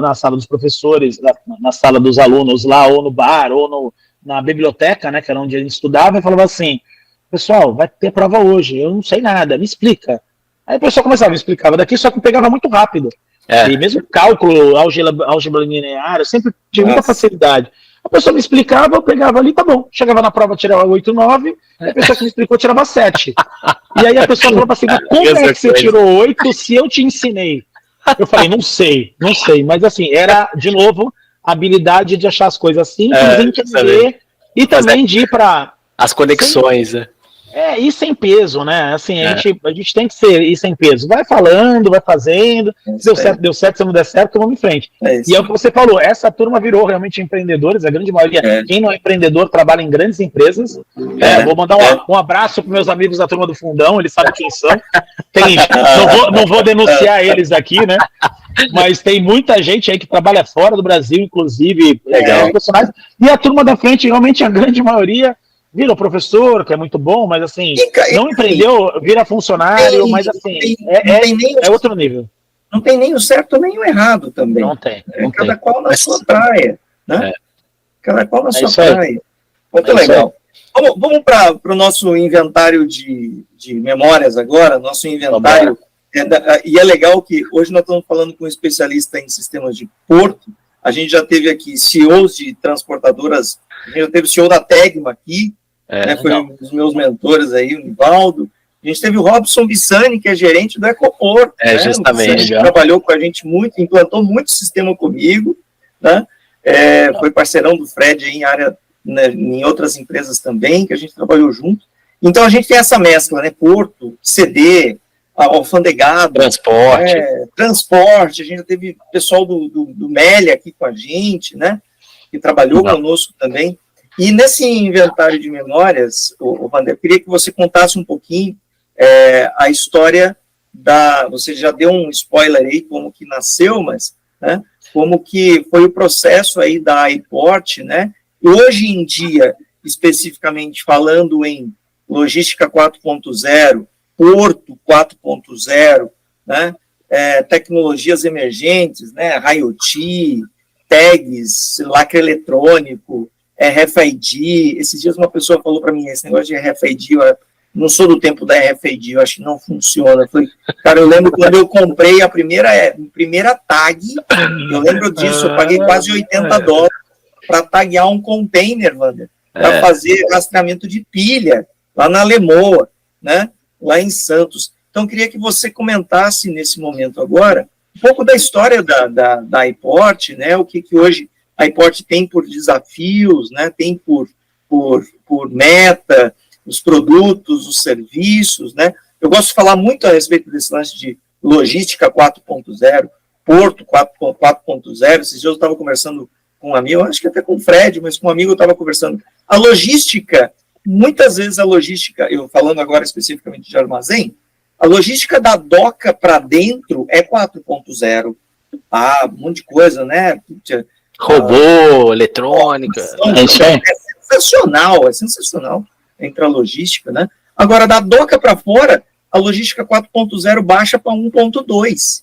na sala dos professores, na sala dos alunos lá, ou no bar, ou na biblioteca, né, que era onde a gente estudava, e falava assim, pessoal, vai ter prova hoje, eu não sei nada, me explica. Aí o pessoal começava, me explicava daqui, só que pegava muito rápido. E mesmo cálculo, álgebra linear, eu sempre tive muita facilidade. A pessoa me explicava, eu pegava ali, tá bom. Chegava na prova, tirava 8, 9, e a pessoa que me explicou tirava 7. E aí a pessoa falava assim, mas como é que você tirou 8 se eu te ensinei? Eu falei, não sei, mas assim, era, de novo, a habilidade de achar as coisas simples, entender, e também de ir para...
As conexões, né?
E sem peso, né? Assim, a gente tem que ir sem peso. Vai falando, vai fazendo. Se deu certo, se não der certo, vamos em frente. E é o que você falou, essa turma virou realmente empreendedores, a grande maioria. Quem não é empreendedor trabalha em grandes empresas. Vou mandar um abraço para meus amigos da turma do Fundão, eles sabem quem são. Não vou denunciar eles aqui, né? Mas tem muita gente aí que trabalha fora do Brasil, inclusive, profissionais. E a turma da frente, realmente, a grande maioria vira professor, que é muito bom, mas assim, não empreendeu, vira funcionário, mas assim, é outro nível.
Não tem nem o certo nem o errado também.
Não tem.
Cada qual na sua praia, né? Cada qual na sua praia. Muito legal. Vamos para o nosso inventário de memórias agora, nosso inventário. E é legal que hoje nós estamos falando com um especialista em sistemas de porto. A gente já teve aqui CEOs de transportadoras, a gente já teve o CEO da Tegma aqui, foi um dos meus mentores aí, o Nivaldo. A gente teve o Robson Bissani, que é gerente do Ecopor.
Justamente.
Trabalhou com a gente muito, implantou muito sistema comigo, né? Foi parceirão do Fred em área, né, em outras empresas também, que a gente trabalhou junto. Então a gente tem essa mescla, né? Porto, CD, alfandegado, transporte, a gente já teve pessoal do Melia aqui com a gente, né? Que trabalhou conosco também. E nesse inventário de memórias, Wander, eu queria que você contasse um pouquinho a história você já deu um spoiler aí, como que nasceu, mas, né, como que foi o processo aí da iPort, né? Hoje em dia, especificamente falando em logística 4.0, Porto 4.0, né? Tecnologias emergentes, né? IoT, tags, lacre eletrônico, RFID. Esses dias uma pessoa falou para mim, esse negócio de RFID, eu não sou do tempo da RFID, eu acho que não funciona. Eu falei, cara, eu lembro quando eu comprei a primeira tag, eu lembro disso, eu paguei quase $80 para taguear um container, Wander, para fazer rastreamento de pilha, lá na Lemoa, né? Lá em Santos. Então, eu queria que você comentasse nesse momento agora um pouco da história da iPort, né? O que hoje a iPort tem por desafios, né? Tem por meta, os produtos, os serviços, né? Eu gosto de falar muito a respeito desse lance de logística 4.0, Porto 4.0. Esses dias eu estava conversando com um amigo, acho que até com o Fred, mas com um amigo eu estava conversando. A logística, muitas vezes a logística, eu falando agora especificamente de armazém, a logística da doca para dentro é 4.0. Um monte de coisa, né?
Robô, eletrônica.
É
sensacional entre a logística, né? Agora, da doca para fora, a logística 4.0 baixa para 1.2.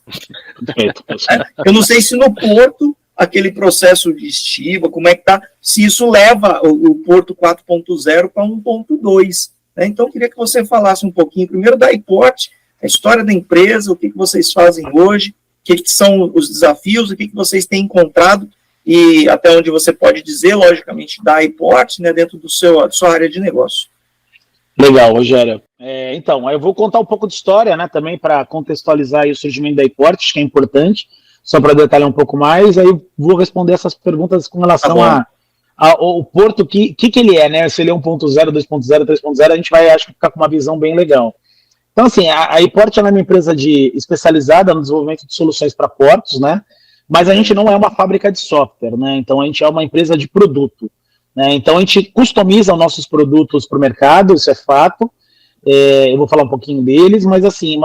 Eu não sei se no porto, aquele processo de estiva, como é que tá, se isso leva o porto 4.0 para 1.2. Né? Então, eu queria que você falasse um pouquinho, primeiro da iPort, a história da empresa, o que vocês fazem hoje, o que são os desafios, o que vocês têm encontrado, e até onde você pode dizer, logicamente, da iPort, né, dentro da sua área de negócio.
Legal, Rogério. Então, aí eu vou contar um pouco de história, né, também para contextualizar aí o surgimento da iPort, que é importante, só para detalhar um pouco mais, aí eu vou responder essas perguntas com relação ao Porto, que ele é, né, se ele é 1.0, 2.0, 3.0, a gente vai, acho que, ficar com uma visão bem legal. Então, assim, a iPort é uma empresa especializada no desenvolvimento de soluções para portos, né, mas a gente não é uma fábrica de software, né, então a gente é uma empresa de produto, né, então a gente customiza os nossos produtos para o mercado, isso é fato, eu vou falar um pouquinho deles, mas assim,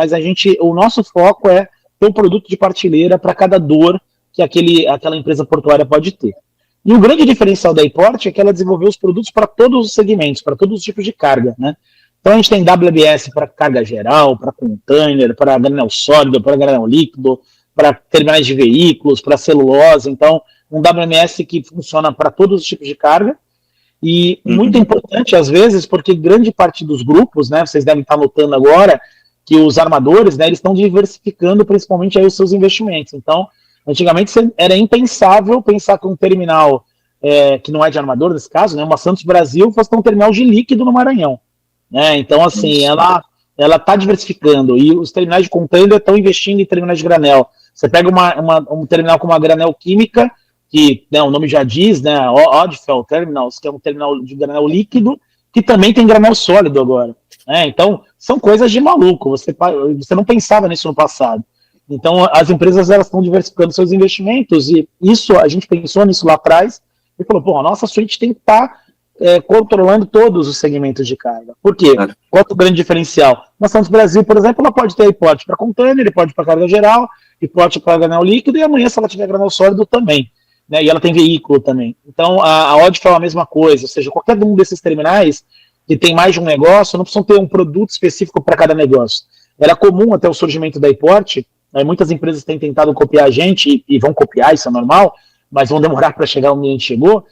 o nosso foco é ter um produto de partilheira para cada dor que aquela empresa portuária pode ter. E o grande diferencial da iPort é que ela desenvolveu os produtos para todos os segmentos, para todos os tipos de carga, né? Então a gente tem WMS para carga geral, para container, para granel sólido, para granel líquido, para terminais de veículos, para celulose, então um WMS que funciona para todos os tipos de carga, e muito importante às vezes, porque grande parte dos grupos, né, vocês devem estar notando agora, que os armadores, né, eles estão diversificando principalmente aí os seus investimentos. Então, antigamente era impensável pensar que um terminal que não é de armador nesse caso, né, uma Santos Brasil fosse ter um terminal de líquido no Maranhão, né? Então, assim, ela está diversificando, e os terminais de container estão investindo em terminais de granel. Você pega um terminal com uma granel química, que, né, o nome já diz, né, Odfjell Terminals, que é um terminal de granel líquido, que também tem granel sólido agora. Né? Então, são coisas de maluco, você não pensava nisso no passado. Então, as empresas elas estão diversificando seus investimentos, e isso, a gente pensou nisso lá atrás, e falou, pô, a nossa suíte tem que estar controlando todos os segmentos de carga. Por quê? Qual é o grande diferencial? Na Santos Brasil, por exemplo, ela pode ter porte para container, ele pode para carga geral, e porte para granel líquido, e amanhã, se ela tiver granel sólido, também. Né? E ela tem veículo também. Então, a Odfjell é a mesma coisa, ou seja, qualquer um desses terminais que tem mais de um negócio, não precisam ter um produto específico para cada negócio. Era comum até o surgimento da iPort, muitas empresas têm tentado copiar a gente, e vão copiar, isso é normal, mas vão demorar para chegar onde a gente chegou,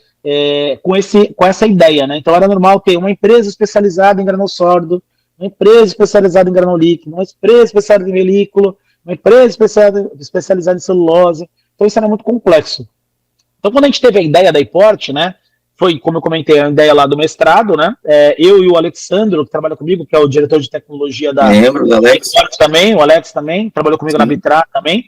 com essa ideia, né? Então era normal ter uma empresa especializada em granel sólido, uma empresa especializada em granel líquido, uma empresa especializada em veículo, uma empresa especializada em celulose. Então isso era muito complexo. Então quando a gente teve a ideia da iPort, né, foi, como eu comentei, a ideia lá do mestrado, né, eu e o Alexandro, que trabalha comigo, que é o diretor de tecnologia da
Lembro do Alex.
Também, o Alex também, trabalhou comigo na Bitra também.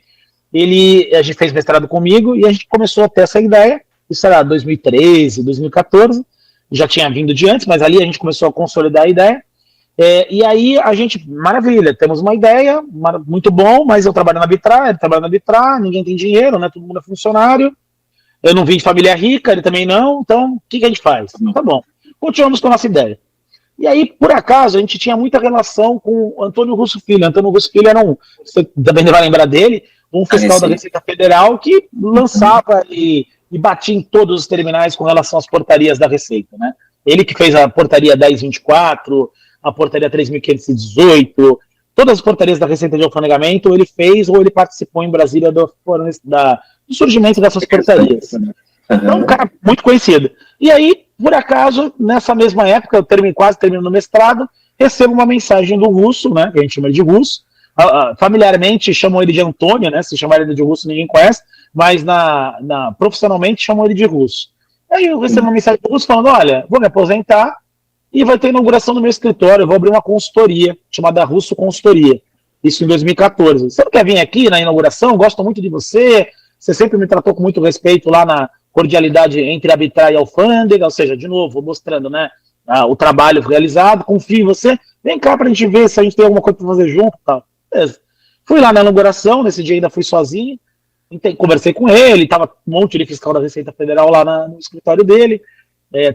A gente fez mestrado comigo e a gente começou a ter essa ideia, isso era 2013, 2014, já tinha vindo de antes, mas ali a gente começou a consolidar a ideia, e aí a gente, maravilha, temos uma ideia, muito bom, mas eu trabalho na Bitra, ele trabalha na Bitra, ninguém tem dinheiro, né, todo mundo é funcionário, eu não vim de família rica, ele também não, então o que a gente faz? Tá bom, continuamos com a nossa ideia. E aí, por acaso, a gente tinha muita relação com o Antônio Russo Filho. Antônio Russo Filho era você também vai lembrar dele, um fiscal da Receita Federal que lançava e batia em todos os terminais com relação às portarias da Receita, né? Ele que fez a portaria 1024, a portaria 3518, todas as portarias da Receita de Alfanegamento, ele fez ou ele participou em Brasília do surgimento dessas portarias. Então, um cara muito conhecido. E aí, por acaso, nessa mesma época, eu quase terminando o mestrado, recebo uma mensagem do Russo, né, que a gente chama ele de Russo, familiarmente chamam ele de Antônio, né, se chamar ele de Russo ninguém conhece, mas profissionalmente chamam ele de Russo. Aí eu recebo uma mensagem do Russo falando, olha, vou me aposentar e vai ter inauguração do meu escritório, eu vou abrir uma consultoria, chamada Russo Consultoria, isso em 2014. Você não quer vir aqui na inauguração? Gosto muito de você sempre me tratou com muito respeito lá na cordialidade entre a Bitra e a alfândega, ou seja, de novo, mostrando, né, o trabalho realizado, confio em você, vem cá pra gente ver se a gente tem alguma coisa pra fazer junto e tal. Beleza. Fui lá na inauguração, nesse dia ainda fui sozinho, conversei com ele, tava um monte de fiscal da Receita Federal lá no escritório dele,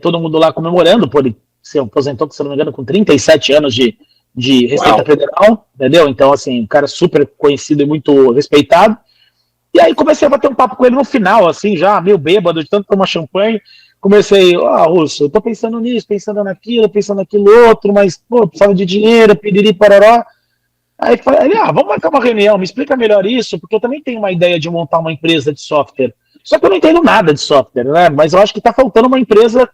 todo mundo lá comemorando, pô, ele se aposentou, se não me engano, com 37 anos de Receita Federal, entendeu? Então, assim, um cara super conhecido e muito respeitado. E aí comecei a bater um papo com ele no final, assim, já meio bêbado, de tanto tomar champanhe. Comecei, Russo, eu tô pensando nisso, pensando naquilo outro, mas, pô, precisava de dinheiro, piriri, pororó. Aí falei, vamos marcar uma reunião, me explica melhor isso, porque eu também tenho uma ideia de montar uma empresa de software. Só que eu não entendo nada de software, né? Mas eu acho que tá faltando uma empresa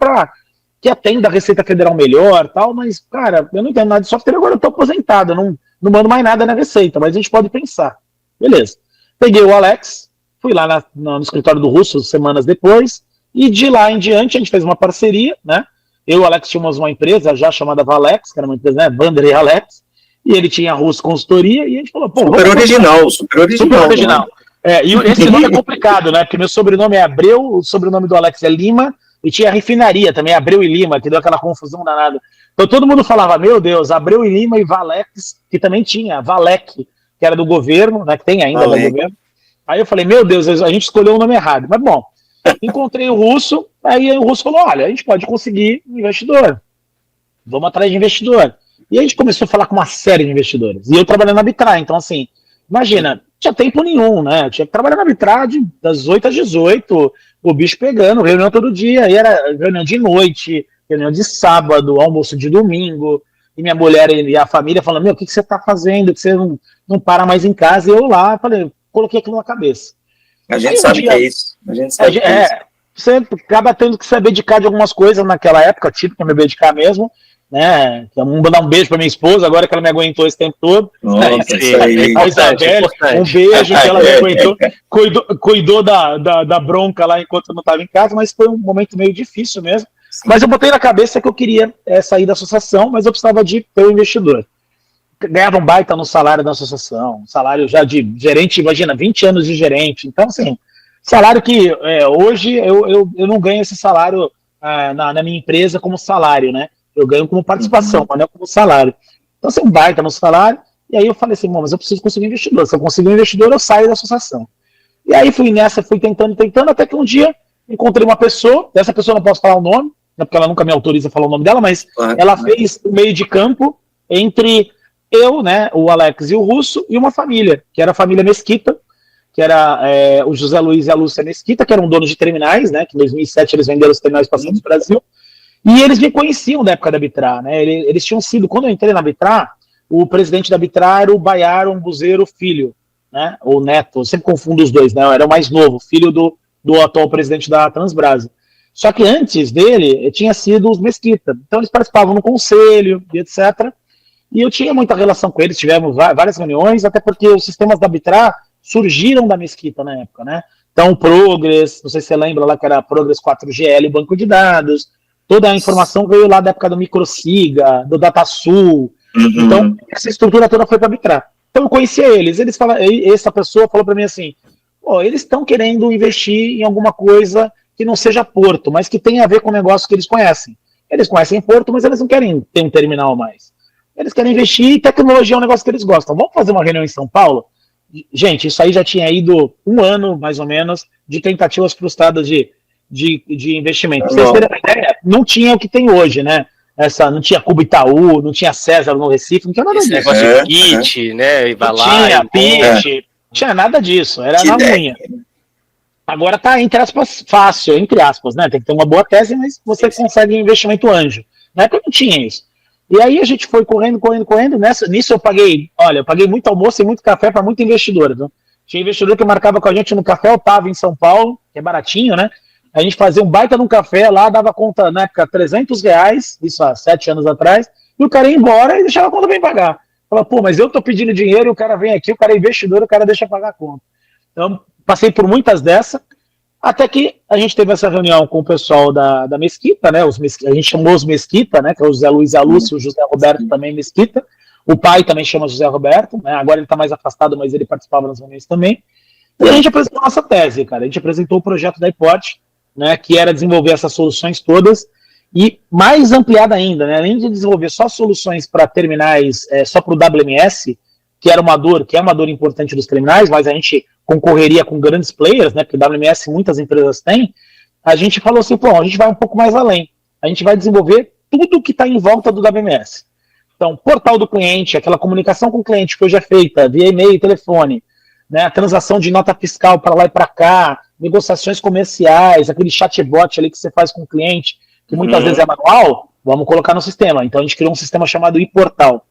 que atenda a Receita Federal melhor, tal, mas, cara, eu não entendo nada de software, agora eu tô aposentado, não mando mais nada na Receita, mas a gente pode pensar. Beleza. Peguei o Alex, fui lá no escritório do Russo semanas depois, e de lá em diante a gente fez uma parceria, né? Eu e o Alex tínhamos uma empresa já chamada Valex, que era uma empresa, né? Vander e Alex, e ele tinha a Russo Consultoria, e a gente falou, pô,
super original.
E esse nome é complicado, né? Porque meu sobrenome é Abreu, o sobrenome do Alex é Lima, e tinha a refinaria também, Abreu e Lima, que deu aquela confusão danada. Então todo mundo falava, meu Deus, Abreu e Lima e Valex, que também tinha, Valec, que era do governo, né, que tem ainda do governo. Aí eu falei, meu Deus, a gente escolheu o nome errado. Mas bom, encontrei o Russo, aí o Russo falou, olha, a gente pode conseguir um investidor. Vamos atrás de investidor. E a gente começou a falar com uma série de investidores. E eu trabalhando na Bitra, então assim, imagina, não tinha tempo nenhum, né? Eu tinha que trabalhar na Bitra das 8 às 18, o bicho pegando, reunião todo dia, e era reunião de noite, reunião de sábado, almoço de domingo, e minha mulher e a família falando, meu, o que você tá fazendo? Que você não para mais em casa? E eu lá, falei, coloquei aquilo na cabeça.
A gente sabe que é isso. A gente sabe que é isso.
Você acaba tendo que se abdicar de algumas coisas naquela época, tipo, me abdicar mesmo, né? Vamos dar um beijo pra minha esposa, agora que ela me aguentou esse tempo todo.
Nossa, isso aí.
A Isabelle, um beijo que ela me aguentou, cuidou da bronca lá enquanto eu não estava em casa, mas foi um momento meio difícil mesmo. Sim. Mas eu botei na cabeça que eu queria sair da associação, mas eu precisava de ter um investidor. Ganhava um baita no salário da associação, salário já de gerente, imagina, 20 anos de gerente. Então, assim, salário que hoje eu não ganho esse salário na minha empresa como salário, né? Eu ganho como participação, mas não como salário. Então, assim, um baita no salário. E aí eu falei assim, mas eu preciso conseguir um investidor. Se eu conseguir um investidor, eu saio da associação. E aí fui tentando, até que um dia encontrei uma pessoa, dessa pessoa não posso falar o nome, né, porque ela nunca me autoriza a falar o nome dela, mas ela fez o meio de campo entre eu, né, o Alex e o Russo, e uma família, que era a família Mesquita, que era o José Luiz e a Lúcia Mesquita, que eram donos de terminais, né, que em 2007 eles venderam os terminais passantes do Brasil, e eles me conheciam da época da Bitrar, né, eles tinham sido, quando eu entrei na Bitrar, o presidente da Bitrar era o Baiaron Buzeiro Filho, né, ou neto, eu sempre confundo os dois, né, era o mais novo, filho do atual presidente da Transbrasa. Só que antes dele, tinha sido os Mesquita, então eles participavam no conselho, e etc., e eu tinha muita relação com eles, tivemos várias reuniões, até porque os sistemas da Bitrar surgiram da Mesquita na época, né? Então o Progress, não sei se você lembra lá que era Progress 4GL, o banco de dados, toda a informação veio lá da época do Microsiga, do DataSul, então essa estrutura toda foi para a Bitrar. Então eu conhecia eles essa pessoa falou para mim assim, eles estão querendo investir em alguma coisa que não seja Porto, mas que tenha a ver com o negócio que eles conhecem. Eles conhecem Porto, mas eles não querem ter um terminal mais. Eles querem investir em tecnologia, é um negócio que eles gostam. Vamos fazer uma reunião em São Paulo? Gente, isso aí já tinha ido um ano, mais ou menos, de tentativas frustradas de investimento. Pra vocês terem uma ideia, não tinha o que tem hoje, né? Não tinha Cubo Itaú, não tinha César no Recife, não tinha nada disso.
Esse negócio de kit, né? E vai lá,
tinha pitch, não tinha nada disso, era na unha. Agora tá, entre aspas, fácil, entre aspas, né? Tem que ter uma boa tese, mas você consegue investimento anjo. Na época não tinha isso. E aí a gente foi correndo. Nisso eu paguei muito almoço e muito café para muito investidor. Viu? Tinha investidor que marcava com a gente no Café Otávio em São Paulo, que é baratinho, né? A gente fazia um baita num café lá, dava conta, na época, R$300, isso há 7 anos atrás, e o cara ia embora e deixava a conta bem pagar. Falava, mas eu tô pedindo dinheiro e o cara vem aqui, o cara é investidor, o cara deixa pagar a conta. Então, passei por muitas dessas, até que a gente teve essa reunião com o pessoal da Mesquita, né? A gente chamou os Mesquita, né? Que é o José Luiz e a Lúcia, o José Roberto também Mesquita. O pai também chama José Roberto, né? Agora ele está mais afastado, mas ele participava das reuniões também. E a gente apresentou a nossa tese, cara. A gente apresentou o projeto da iPort, né? Que era desenvolver essas soluções todas e mais ampliada ainda, né? Além de desenvolver só soluções para terminais, só para o WMS, que é uma dor importante dos terminais, mas a gente concorreria com grandes players, né, porque WMS muitas empresas têm, a gente falou assim, a gente vai um pouco mais além, a gente vai desenvolver tudo que está em volta do WMS. Então, portal do cliente, aquela comunicação com o cliente que hoje é feita via e-mail e telefone, né, a transação de nota fiscal para lá e para cá, negociações comerciais, aquele chatbot ali que você faz com o cliente, que muitas vezes é manual, vamos colocar no sistema. Então a gente criou um sistema chamado e-portal.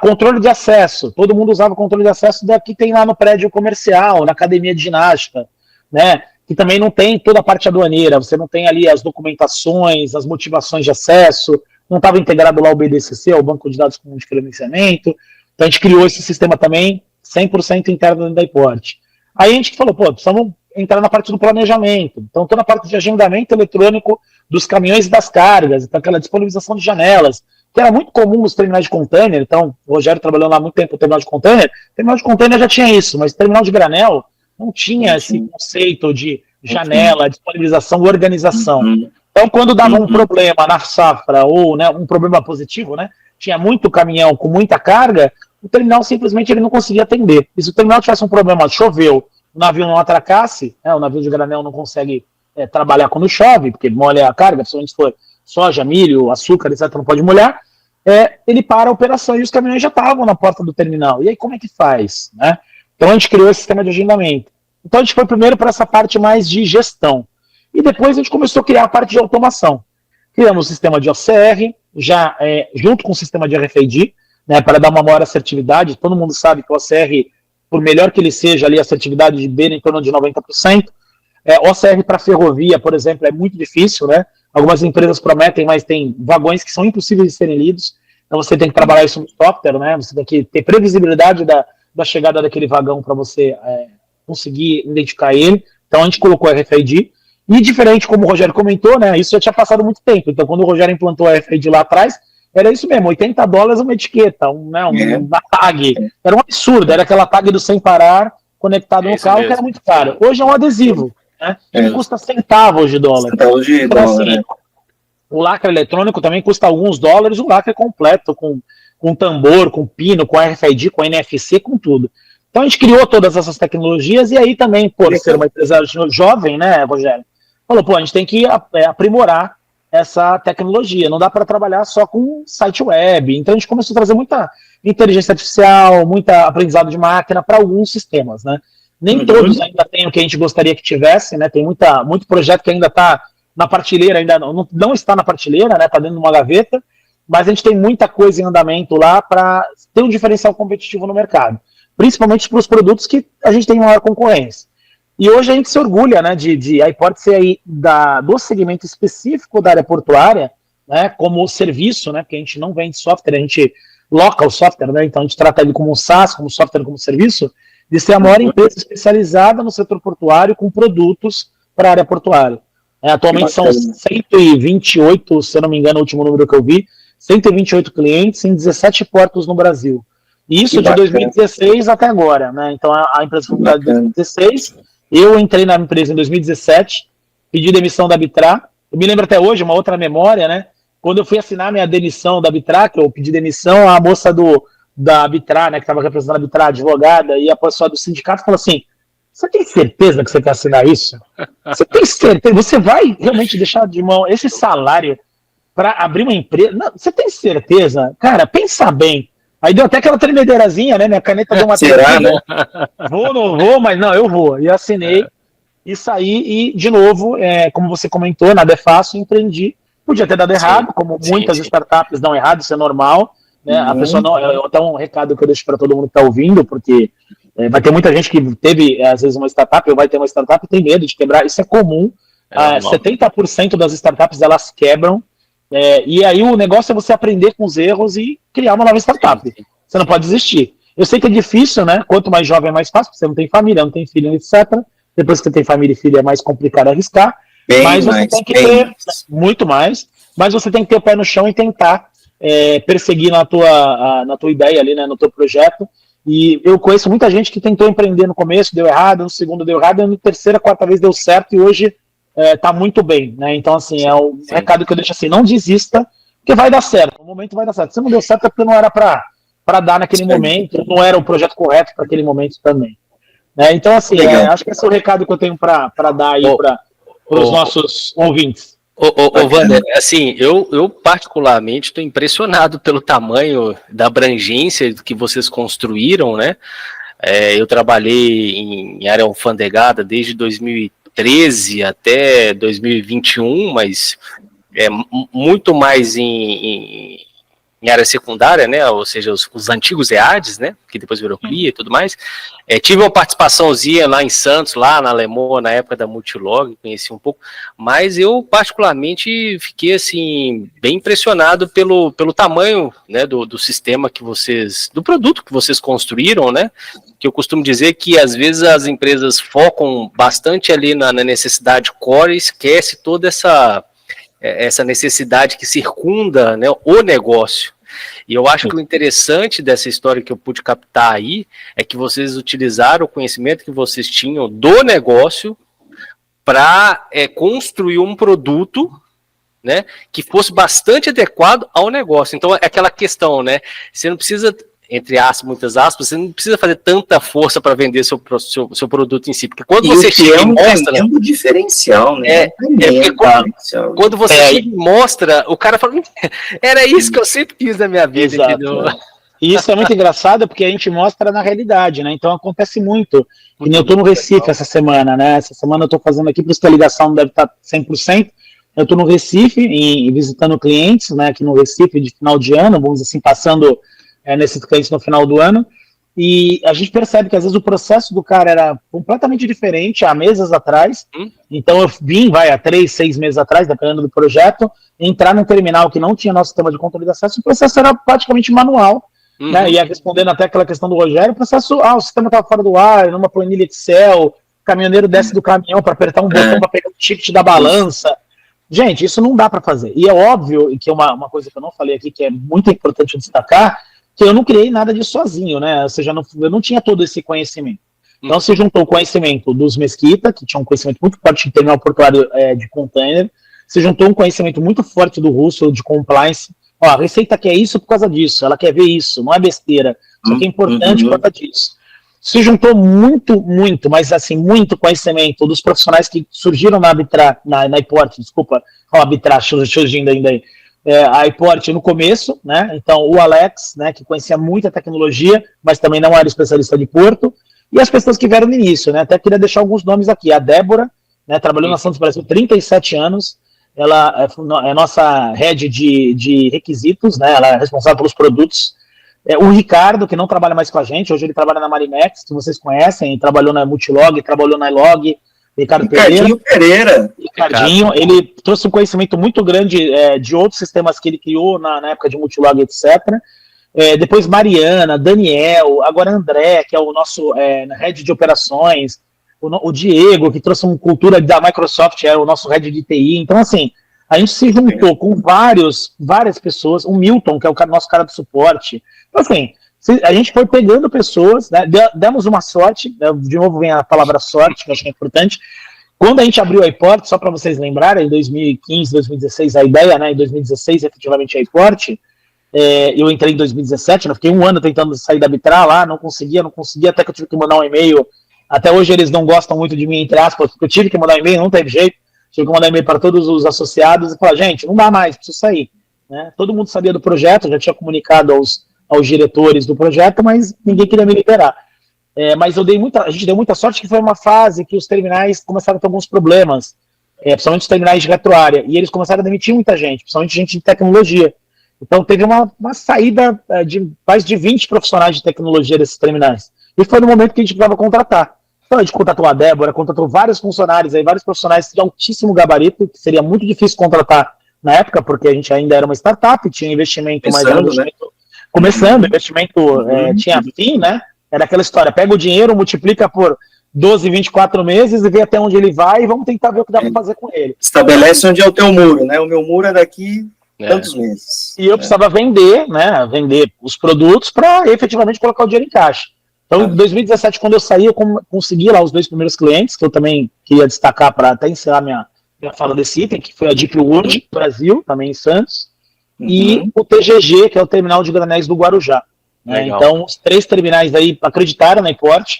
Controle de acesso. Todo mundo usava controle de acesso que tem lá no prédio comercial, na academia de ginástica, né? Que também não tem toda a parte aduaneira. Você não tem ali as documentações, as motivações de acesso. Não estava integrado lá o BDCC, o Banco de Dados Comum de Credenciamento. Então a gente criou esse sistema também 100% interno dentro da iPort. Aí a gente falou, precisamos entrar na parte do planejamento. Então toda a parte de agendamento eletrônico dos caminhões e das cargas. Então aquela disponibilização de janelas, que era muito comum nos terminais de container. Então, o Rogério trabalhou lá há muito tempo no terminal de container. Terminal de container já tinha isso, mas terminal de granel não tinha esse conceito de janela, disponibilização, organização. Então, quando dava um problema na safra, ou, né, um problema positivo, né, tinha muito caminhão com muita carga, o terminal simplesmente ele não conseguia atender. E se o terminal tivesse um problema, choveu, o navio não atracasse, o navio de granel não consegue trabalhar quando chove, porque molha a carga, principalmente se for soja, milho, açúcar, etc., não pode molhar, ele para a operação e os caminhões já estavam na porta do terminal. E aí como é que faz? Né? Então a gente criou esse sistema de agendamento. Então a gente foi primeiro para essa parte mais de gestão. E depois a gente começou a criar a parte de automação. Criamos o sistema de OCR, junto com o sistema de RFID, né, para dar uma maior assertividade. Todo mundo sabe que o OCR por melhor que ele seja ali, a assertividade de beira em torno de 90%. OCR para ferrovia, por exemplo, é muito difícil, né? Algumas empresas prometem, mas tem vagões que são impossíveis de serem lidos, então você tem que trabalhar isso no software, né? Você tem que ter previsibilidade da chegada daquele vagão para você conseguir identificar ele. Então a gente colocou o RFID, e diferente, como o Rogério comentou, né? Isso já tinha passado muito tempo, então quando o Rogério implantou o RFID lá atrás, era isso mesmo, $80 uma etiqueta, uma tag, era um absurdo, era aquela tag do sem parar, conectado no carro, mesmo, que era muito caro. Hoje é um adesivo, né? Que custa centavos de dólar.
Centavos de
então,
dólar,
assim,
né?
O lacre eletrônico também custa alguns dólares, o lacre completo, com tambor, com pino, com RFID, com NFC, com tudo. Então a gente criou todas essas tecnologias, e aí também, por ser uma empresa jovem, né, Rogério, falou, a gente tem que aprimorar essa tecnologia, não dá para trabalhar só com site web. Então a gente começou a trazer muita inteligência artificial, muita aprendizado de máquina para alguns sistemas, né? Nem todos ainda têm o que a gente gostaria que tivesse, né? Tem muito projeto que ainda está na prateleira, ainda não está na prateleira, né? Está dentro de uma gaveta, mas a gente tem muita coisa em andamento lá para ter um diferencial competitivo no mercado, principalmente para os produtos que a gente tem maior concorrência. E hoje a gente se orgulha, né, de a hipótese aí do segmento específico da área portuária, né, como serviço, né, porque a gente não vende software, a gente loca o software, né, então a gente trata ele como um SaaS, como software, como serviço, de ser a maior empresa especializada no setor portuário com produtos para a área portuária. Atualmente são 128, se eu não me engano, o último número que eu vi, 128 clientes em 17 portos no Brasil. E isso de 2016 até agora, né, então a empresa foi fundada em 2016, eu entrei na empresa em 2017, pedi demissão da Arbitrar. Eu me lembro até hoje, uma outra memória, né? Quando eu fui assinar minha demissão da Arbitrar, que eu pedi demissão, a moça da Arbitrar, né, que estava representando a Arbitrar, advogada, e a pessoa do sindicato falou assim, você tem certeza que você quer assinar isso? Você tem certeza? Você vai realmente deixar de mão esse salário para abrir uma empresa? Não, você tem certeza? Cara, pensa bem. Aí deu até aquela tremedeirazinha, né? Minha caneta deu uma
Será, né?
Vou, não vou, mas não, eu vou. E assinei e saí, e de novo, como você comentou, nada é fácil, empreendi. Podia ter dado errado, como muitas startups dão errado, isso é normal. Né? A pessoa não. Até um recado que eu deixo para todo mundo que está ouvindo, porque vai ter muita gente que teve, às vezes, uma startup, ou vai ter uma startup e tem medo de quebrar. Isso é comum. 70% das startups elas quebram. E aí o negócio é você aprender com os erros e criar uma nova startup. Você não pode desistir. Eu sei que é difícil, né? Quanto mais jovem é mais fácil, porque você não tem família, não tem filho, etc. Depois que você tem família e filho é mais complicado arriscar. Mas você tem que ter muito mais. Mas você tem que ter o pé no chão e tentar perseguir na tua ideia ali, né? No teu projeto. E eu conheço muita gente que tentou empreender no começo, deu errado, no segundo deu errado, e na terceira, quarta vez deu certo, e hoje tá muito bem, né? Então, assim, é o recado que eu deixo assim, não desista, porque vai dar certo, no momento vai dar certo. Se não deu certo é porque não era para dar naquele momento, não era o projeto correto para aquele momento também. Então, assim, acho que esse é o recado que eu tenho para dar aí para os nossos ouvintes.
Wander, assim, eu particularmente estou impressionado pelo tamanho da abrangência que vocês construíram, né? Eu trabalhei em área alfandegada desde 2013 até 2021, mas muito mais em área secundária, né, ou seja, os antigos EADs, né, que depois virou CLIA e tudo mais. Tive uma participaçãozinha lá em Santos, lá na Lemoa, na época da Multilog, conheci um pouco, mas eu particularmente fiquei, assim, bem impressionado pelo tamanho, né, do sistema que vocês, do produto que vocês construíram, né, que eu costumo dizer que às vezes as empresas focam bastante ali na necessidade core e esquece toda essa necessidade que circunda, né, o negócio. E eu acho que o interessante dessa história que eu pude captar aí é que vocês utilizaram o conhecimento que vocês tinham do negócio para construir um produto, né, que fosse bastante adequado ao negócio. Então é aquela questão, né, você não precisa, entre aspas, muitas aspas, você não precisa fazer tanta força para vender seu produto em si, porque quando você chega e mostra...
É um diferencial, né?
Quando você chega e mostra, o cara fala, era isso que eu sempre quis na minha vida.
Exato, entendeu? E isso é muito engraçado, porque a gente mostra na realidade, né? Então acontece muito. Eu estou no Recife essa semana, né? Essa semana eu estou fazendo aqui, por isso que a ligação não deve estar 100%. Eu estou no Recife, visitando clientes, né? Aqui no Recife, de final de ano, vamos dizer assim, passando... nesses clientes no final do ano, e a gente percebe que às vezes o processo do cara era completamente diferente há meses atrás. Então eu vim, há 3, 6 meses atrás, dependendo do projeto, entrar num terminal que não tinha nosso sistema de controle de acesso, o processo era praticamente manual, né? E respondendo até aquela questão do Rogério, o processo, o sistema estava fora do ar, numa planilha Excel, o caminhoneiro desce do caminhão para apertar um botão para pegar o ticket da balança. Gente, isso não dá para fazer. E é óbvio que uma coisa que eu não falei aqui, que é muito importante destacar, que eu não criei nada disso sozinho, né? Ou seja, eu não tinha todo esse conhecimento. Então se juntou o conhecimento dos Mesquita, que tinha um conhecimento muito forte de terminal portuário de container, se juntou um conhecimento muito forte do Russo, de compliance. Ó, a Receita quer isso por causa disso, ela quer ver isso, não é besteira, isso aqui é importante por causa disso. Se juntou muito, mas assim, muito conhecimento dos profissionais que surgiram na iPort, desculpa, a Arbitra surgindo ainda aí, a iPort no começo, né? Então o Alex, né, que conhecia muita tecnologia, mas também não era especialista de porto, e as pessoas que vieram no início, né? Até queria deixar alguns nomes aqui. A Débora, né, trabalhou na Santos Brasil 37 anos, ela é nossa head de requisitos, né? Ela é responsável pelos produtos. O Ricardo, que não trabalha mais com a gente, hoje ele trabalha na Marimex, que vocês conhecem, trabalhou na Multilog, trabalhou na Ilog.
Ricardinho Pereira.
Ricardinho, ele trouxe um conhecimento muito grande de outros sistemas que ele criou na época de Multilog, etc. Depois Mariana, Daniel, agora André, que é o nosso head de operações, o Diego, que trouxe uma cultura da Microsoft, é o nosso head de TI. Então, assim, a gente se juntou com várias pessoas, o Milton, que é o nosso cara do suporte. Então, assim, a gente foi pegando pessoas, né, demos uma sorte, né, de novo vem a palavra sorte, que eu acho que é importante. Quando a gente abriu a iPort, só para vocês lembrarem, em 2015, 2016, a ideia, né, em 2016, efetivamente, a iPort, eu entrei em 2017, eu fiquei um ano tentando sair da Arbitra lá, não conseguia, até que eu tive que mandar um e-mail. Até hoje eles não gostam muito de mim, entre aspas, porque eu tive que mandar um e-mail, não teve jeito, tive que mandar um e-mail para todos os associados e falar, gente, não dá mais, preciso sair. Né? Todo mundo sabia do projeto, já tinha comunicado aos diretores do projeto, mas ninguém queria me liberar. Mas a gente deu muita sorte que foi uma fase que os terminais começaram a ter alguns problemas, principalmente os terminais de retroárea, e eles começaram a demitir muita gente, principalmente gente de tecnologia. Então teve uma saída de mais de 20 profissionais de tecnologia desses terminais. E foi no momento que a gente precisava contratar. Então a gente contratou a Débora, contratou vários funcionários, vários profissionais de altíssimo gabarito, que seria muito difícil contratar na época, porque a gente ainda era uma startup, tinha investimento, tinha fim, né? Era aquela história, pega o dinheiro, multiplica por 12, 24 meses e vê até onde ele vai e vamos tentar ver o que dá para fazer com ele.
Estabelece onde é o teu muro, né? O meu muro é daqui tantos meses.
E eu precisava vender, né? Vender os produtos para efetivamente colocar o dinheiro em caixa. Então, em 2017, quando eu saí, eu consegui lá os 2 primeiros clientes, que eu também queria destacar para até encerrar minha fala desse item, que foi a Deep World Brasil, também em Santos, e o TGG, que é o Terminal de Granéis do Guarujá. Né? Então, os 3 terminais aí acreditaram na iPort.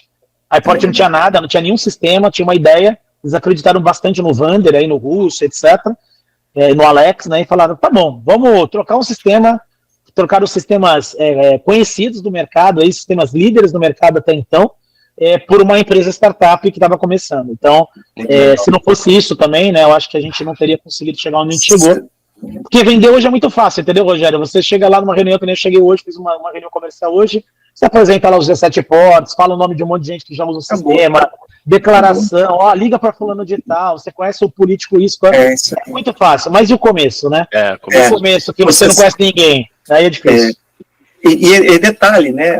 A iPort não tinha nada, não tinha nenhum sistema, tinha uma ideia. Eles acreditaram bastante no Vander, aí no Russo, etc., no Alex, né? E falaram, tá bom, vamos trocar um sistema, trocar os sistemas conhecidos do mercado, aí, sistemas líderes do mercado até então, por uma empresa startup que estava começando. Então, se não fosse isso também, né, eu acho que a gente não teria conseguido chegar onde a gente chegou. Porque vender hoje é muito fácil, entendeu, Rogério? Você chega lá numa reunião, que nem eu cheguei hoje, fiz uma reunião comercial hoje, você apresenta lá os 17 portos, fala o nome de um monte de gente que já usa o sistema, declaração, liga para fulano de tal, você conhece o político isso, é muito fácil. Mas e o começo, né? O começo, que você não conhece ninguém, aí é difícil.
E detalhe, né?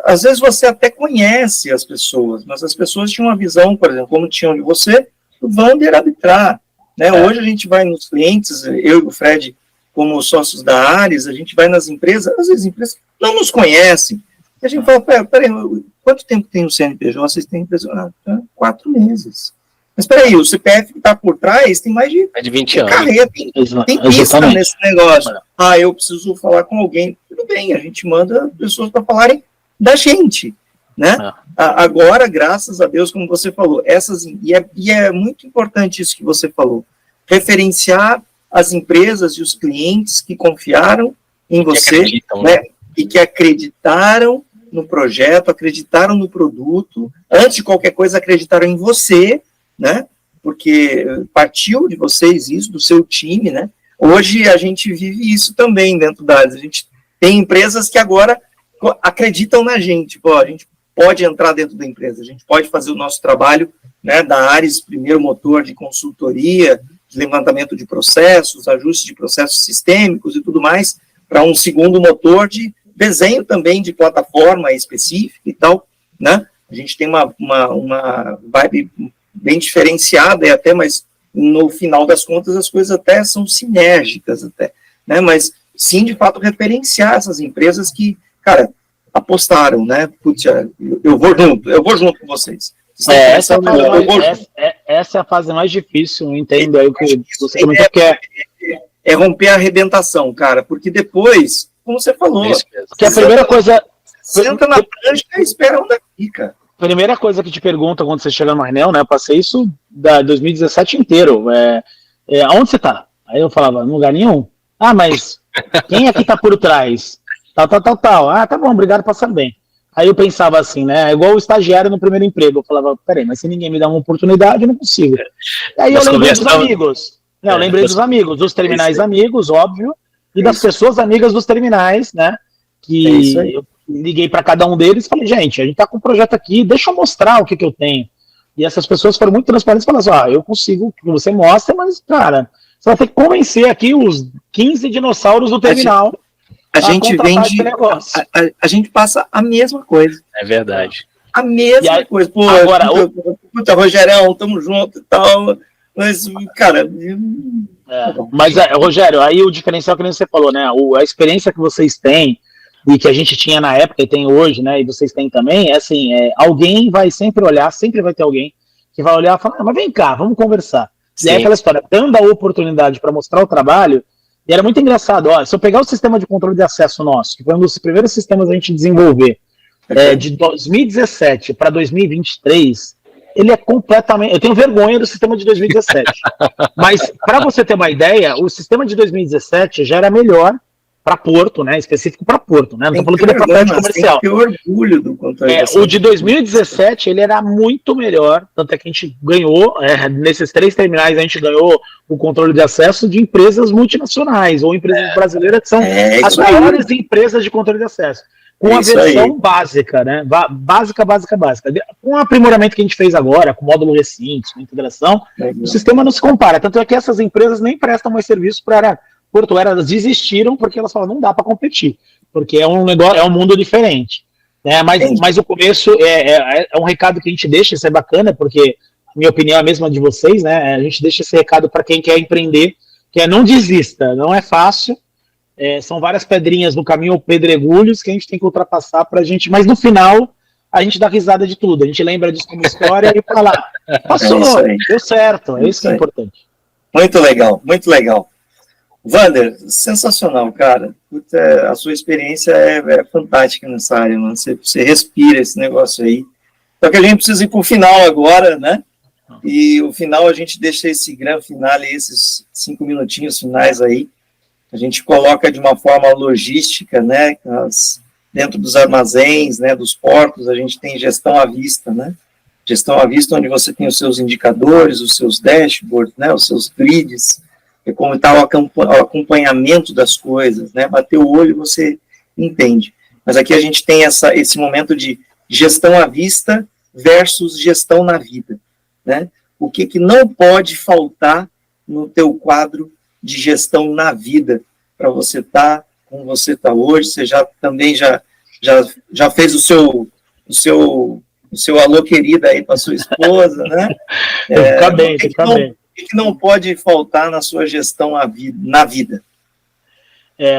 Às vezes você até conhece as pessoas, mas as pessoas tinham uma visão, por exemplo, como tinham de você, o Vander Arbitrar. Né? Hoje a gente vai nos clientes, eu e o Fred, como sócios da Ares, a gente vai nas empresas, às vezes as empresas não nos conhecem. E a gente fala, peraí, quanto tempo tem o CNPJ? Vocês têm impressionado? 4 meses. Mas peraí, o CPF que está por trás tem mais de
20 anos.
Carreira, tem pista nesse negócio. Eu preciso falar com alguém. Tudo bem, a gente manda pessoas para falarem da gente. Né? Agora, graças a Deus, como você falou, e é muito importante isso que você falou, referenciar as empresas e os clientes que confiaram em você, né? E que acreditaram no projeto, acreditaram no produto, antes de qualquer coisa acreditaram em você, né? Porque partiu de vocês isso, do seu time, né? Hoje a gente vive isso também dentro da área. A gente tem empresas que agora acreditam na gente, pô, a gente pode entrar dentro da empresa, a gente pode fazer o nosso trabalho, né, da Ares, primeiro motor de consultoria, de levantamento de processos, ajuste de processos sistêmicos e tudo mais, para um segundo motor de desenho também de plataforma específica e tal, né? A gente tem uma vibe bem diferenciada e até, mas no final das contas as coisas até são sinérgicas até, né? Mas sim, de fato, referenciar essas empresas que, cara, apostaram, né? Putz, eu vou junto com vocês.
Essa é a fase mais difícil, eu entendo aí o que você comentou que é.
É romper a arrebentação, cara, porque depois, como você falou,
que a primeira coisa...
Senta na prancha e espera onde fica.
Primeira coisa que te pergunta quando você chega no reunião, né? Eu passei isso da 2017 inteiro. Aonde você tá? Aí eu falava, no lugar nenhum. Ah, mas quem aqui tá por trás? Tal. Ah, tá bom, obrigado, passando bem. Aí eu pensava assim, né? É igual o estagiário no primeiro emprego. Eu falava, peraí, mas se ninguém me dá uma oportunidade, eu não consigo. Aí eu lembrei dos amigos. Eu lembrei dos amigos, dos terminais amigos, óbvio, e das pessoas amigas dos terminais, né? Que eu liguei para cada um deles e falei, gente, a gente tá com um projeto aqui, deixa eu mostrar o que eu tenho. E essas pessoas foram muito transparentes e falaram assim, eu consigo que você mostre, mas, cara, você vai ter que convencer aqui os 15 dinossauros do terminal.
A gente vende, a gente passa a mesma coisa.
É verdade.
A mesma coisa. Pô,
agora,
puta, Rogerão, tamo junto e tal. Mas, cara...
Mas, Rogério, aí o diferencial que nem você falou, né? A experiência que vocês têm e que a gente tinha na época e tem hoje, né? E vocês têm também, é assim, alguém vai sempre olhar, sempre vai ter alguém que vai olhar e falar, mas vem cá, vamos conversar. Sim. E aí aquela história, dando a oportunidade para mostrar o trabalho, e era muito engraçado, se eu pegar o sistema de controle de acesso nosso, que foi um dos primeiros sistemas a gente desenvolver, de 2017 para 2023, ele é completamente... Eu tenho vergonha do sistema de 2017. Mas, para você ter uma ideia, o sistema de 2017 já era melhor para Porto, né? Específico para Porto, né? Não estou falando que ele é para prédio comercial.
Tem orgulho do controle de
o de 2017, ele era muito melhor, tanto é que a gente ganhou, nesses 3 terminais, a gente ganhou o controle de acesso de empresas multinacionais, ou empresas brasileiras, que são as maiores empresas de controle de acesso. Com a versão básica, né? Básica. Com o aprimoramento que a gente fez agora, com módulo recinto, com integração, o sistema não se compara. Tanto é que essas empresas nem prestam mais serviço para Portuária, elas desistiram porque elas falam, não dá para competir, porque é um negócio, é um mundo diferente. Né? Mas o começo é um recado que a gente deixa, isso é bacana, porque a minha opinião é a mesma de vocês, né? A gente deixa esse recado para quem quer empreender, que é não desista, não é fácil. São várias pedrinhas no caminho, ou pedregulhos, que a gente tem que ultrapassar pra gente, mas no final a gente dá risada de tudo, a gente lembra disso como história e fala, passou, deu certo, é isso que é importante.
Muito legal, muito legal. Wander, sensacional, cara. Puta, a sua experiência é fantástica nessa área, mano. Você respira esse negócio aí. Só que a gente precisa ir pro final agora, né? E o final a gente deixa esse grande finale, esses 5 minutinhos finais aí. A gente coloca de uma forma logística, né, dentro dos armazéns, né, dos portos, a gente tem gestão à vista, né, gestão à vista onde você tem os seus indicadores, os seus dashboards, né, os seus grids, e como está o acompanhamento das coisas, né, bater o olho você entende. Mas aqui a gente tem esse momento de gestão à vista versus gestão na vida, né, o que não pode faltar no teu quadro de gestão na vida, para você estar como você está hoje. Você também já fez o seu alô querida aí para sua esposa, né?
Fica bem.
O que não pode faltar na sua gestão na vida?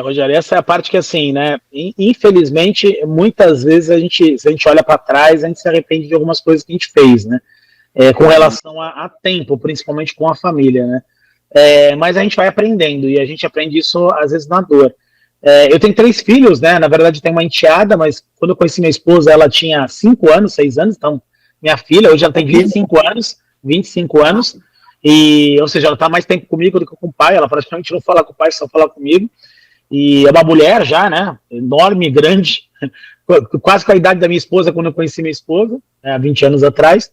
Rogério, essa é a parte que, assim, né, infelizmente, muitas vezes se a gente olha para trás, a gente se arrepende de algumas coisas que a gente fez, né? Com relação a tempo, principalmente com a família, né? Mas a gente vai aprendendo, e a gente aprende isso, às vezes, na dor. Eu tenho 3 filhos, né? Na verdade, tenho uma enteada, mas quando eu conheci minha esposa, ela tinha 5 anos, 6 anos, então, minha filha, hoje ela tem 25 anos, e, ou seja, ela está mais tempo comigo do que com o pai, ela praticamente não fala com o pai, só fala comigo, e é uma mulher já, né? Enorme, grande, quase com a idade da minha esposa, quando eu conheci minha esposa, há 20 anos atrás.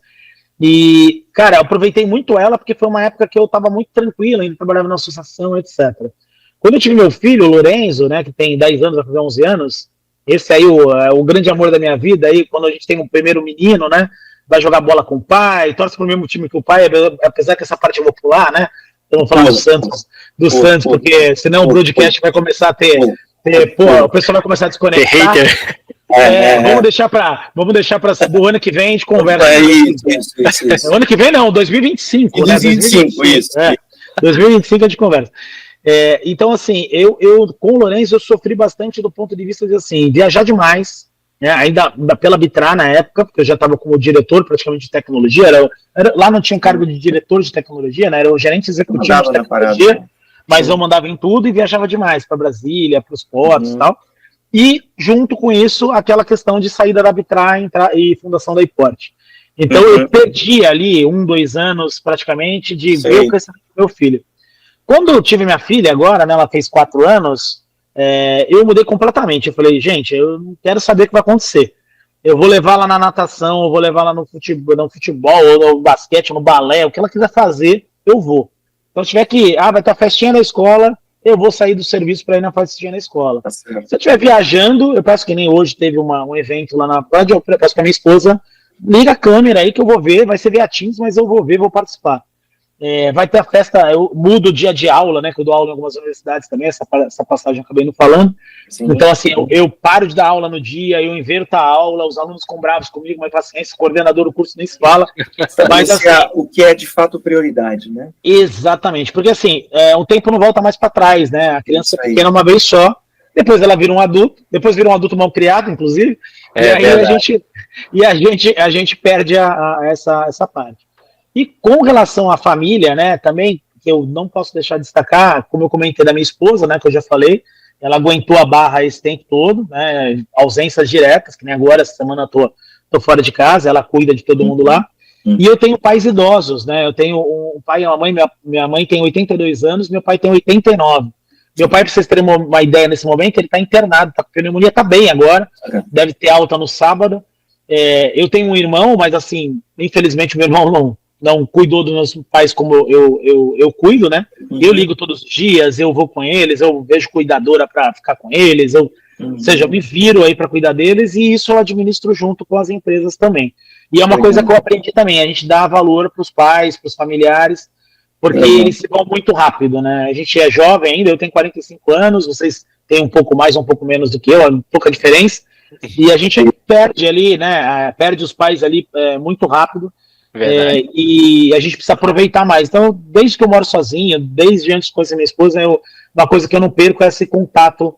E, cara, eu aproveitei muito ela porque foi uma época que eu estava muito tranquilo, ainda trabalhava na associação, etc. Quando eu tive meu filho, o Lorenzo, né, que tem 10 anos, vai fazer 11 anos, Esse aí, o grande amor da minha vida, aí, quando a gente tem um primeiro menino, né? Vai jogar bola com o pai, torce pro mesmo time que o pai, apesar que essa parte eu vou pular, né? Então, vamos falar do Santos, porque senão o broadcast vai começar a ter o pessoal vai começar a desconectar. Vamos deixar para do ano que vem a gente conversa. Isso. Ano que vem não, 2025, né?
2025, isso.
2025 a gente conversa. Então, assim, eu com o Lourenço eu sofri bastante do ponto de vista de, assim, viajar demais, né, ainda pela Bitrar na época, porque eu já estava como diretor praticamente de tecnologia, lá não tinha um cargo de diretor de tecnologia, né, era o gerente executivo de tecnologia, mas eu mandava em tudo e viajava demais para Brasília, para os portos e tal, e junto com isso, aquela questão de saída da Bitrar e fundação da iPort. Então eu perdi ali 2 anos praticamente de ver o crescimento do meu filho. Quando eu tive minha filha agora, né, ela fez 4 anos, eu mudei completamente. Eu falei, gente, eu não quero saber o que vai acontecer. Eu vou levar ela na natação, eu vou levar ela no futebol, ou no basquete, no balé, o que ela quiser fazer, eu vou. Então, se tiver que, vai ter a festinha da escola, eu vou sair do serviço para ir na festinha da escola. Se eu estiver viajando, eu peço que nem hoje teve um evento lá na Praia, eu peço que a minha esposa liga a câmera aí que eu vou ver, vai ser via Teams, mas eu vou ver, vou participar. Vai ter a festa, eu mudo o dia de aula, né, que eu dou aula em algumas universidades também, essa passagem eu acabei não falando. Sim. Então, assim, eu paro de dar aula no dia, eu inverto a aula, os alunos ficam bravos comigo, mas paciência, coordenador do curso nem se fala. Mas, assim,
o que é de fato prioridade, né?
Exatamente, porque assim, o tempo não volta mais para trás, né, a criança é pequena uma vez só, depois ela vira um adulto, depois vira um adulto mal criado, inclusive, e aí a gente perde essa parte. E com relação à família, né, também, que eu não posso deixar de destacar, como eu comentei da minha esposa, né, que eu já falei, ela aguentou a barra esse tempo todo, né, ausências diretas, que nem agora, essa semana eu tô fora de casa, ela cuida de todo mundo lá, e eu tenho pais idosos, né, eu tenho um pai e uma mãe, minha mãe tem 82 anos, meu pai tem 89. Meu pai, para vocês terem uma ideia nesse momento, ele está internado, tá com pneumonia, tá bem agora, deve ter alta no sábado. Eu tenho um irmão, mas assim, infelizmente meu irmão não cuidou dos meus pais como eu cuido, né? Eu ligo todos os dias, eu vou com eles, eu vejo cuidadora para ficar com eles, ou seja, eu me viro aí para cuidar deles e isso eu administro junto com as empresas também. E é uma coisa que eu aprendi também, a gente dá valor para os pais, para os familiares, porque eles se vão muito rápido, né? A gente é jovem ainda, eu tenho 45 anos, vocês têm um pouco mais, um pouco menos do que eu, pouca diferença, e a gente perde ali, né? Perde os pais ali muito rápido. E a gente precisa aproveitar mais. Então, desde que eu moro sozinho, desde antes de conhecer minha esposa, uma coisa que eu não perco é esse contato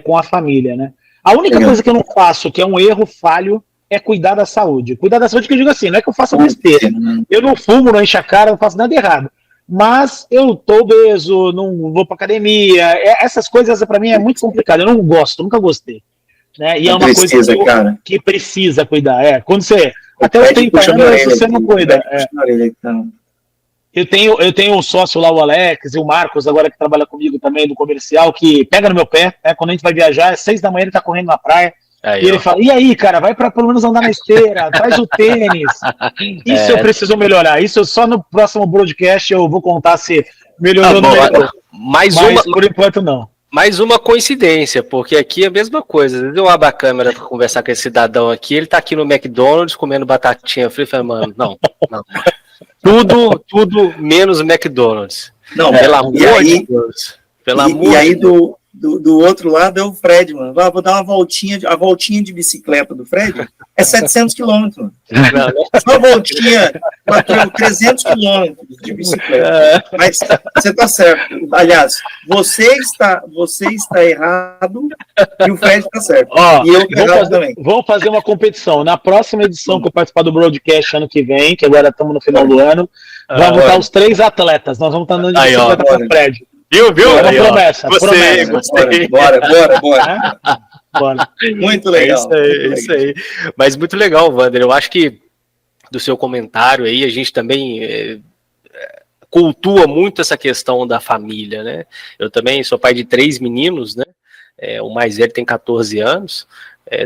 com a família, né? A única coisa que eu não faço, que é um erro falho, é cuidar da saúde. Cuidar da saúde que eu digo assim, não é que eu faça besteira. Eu não fumo, não encho a cara, não faço nada errado. Mas eu tô obeso, não vou pra academia. Essas coisas pra mim é muito complicado. Eu não gosto, nunca gostei. Né? E é uma coisa que precisa cuidar. Quando você... Até os 30 anos você não cuida. Eu tenho um sócio lá, o Alex, e o Marcos, agora que trabalha comigo também, do comercial, que pega no meu pé, né? Quando a gente vai viajar, às 6 da manhã ele tá correndo na praia, e ele fala, e aí, cara, vai pra pelo menos andar na esteira, traz o tênis. Isso eu preciso melhorar. Isso só no próximo broadcast eu vou contar se melhorou no melhor. Mas por enquanto não.
Mais uma coincidência, porque aqui é a mesma coisa. Eu abro a câmera para conversar com esse cidadão aqui, ele tá aqui no McDonald's comendo batatinha frita, falei, mano, não. Tudo menos McDonald's.
Não, pelo amor de Deus. E aí do outro lado é o Fred, mano. Vou dar a voltinha de bicicleta do Fred é 700 quilômetros. Só a voltinha, 300 quilômetros de bicicleta. Mas você tá certo. Aliás, você está errado e o Fred está certo. E eu errado também.
Vamos fazer uma competição. Na próxima edição que eu participar do broadcast ano que vem, que agora estamos no final do ano, vamos estar os 3 atletas. Nós vamos estar andando de bicicleta com o Fred.
Viu?
É uma promessa.
Gostei.
Bora. Muito legal.
Isso aí. Mas muito legal, Wander. Eu acho que do seu comentário aí, a gente também cultua muito essa questão da família, né? Eu também sou pai de 3 meninos, né? O mais velho tem 14 anos,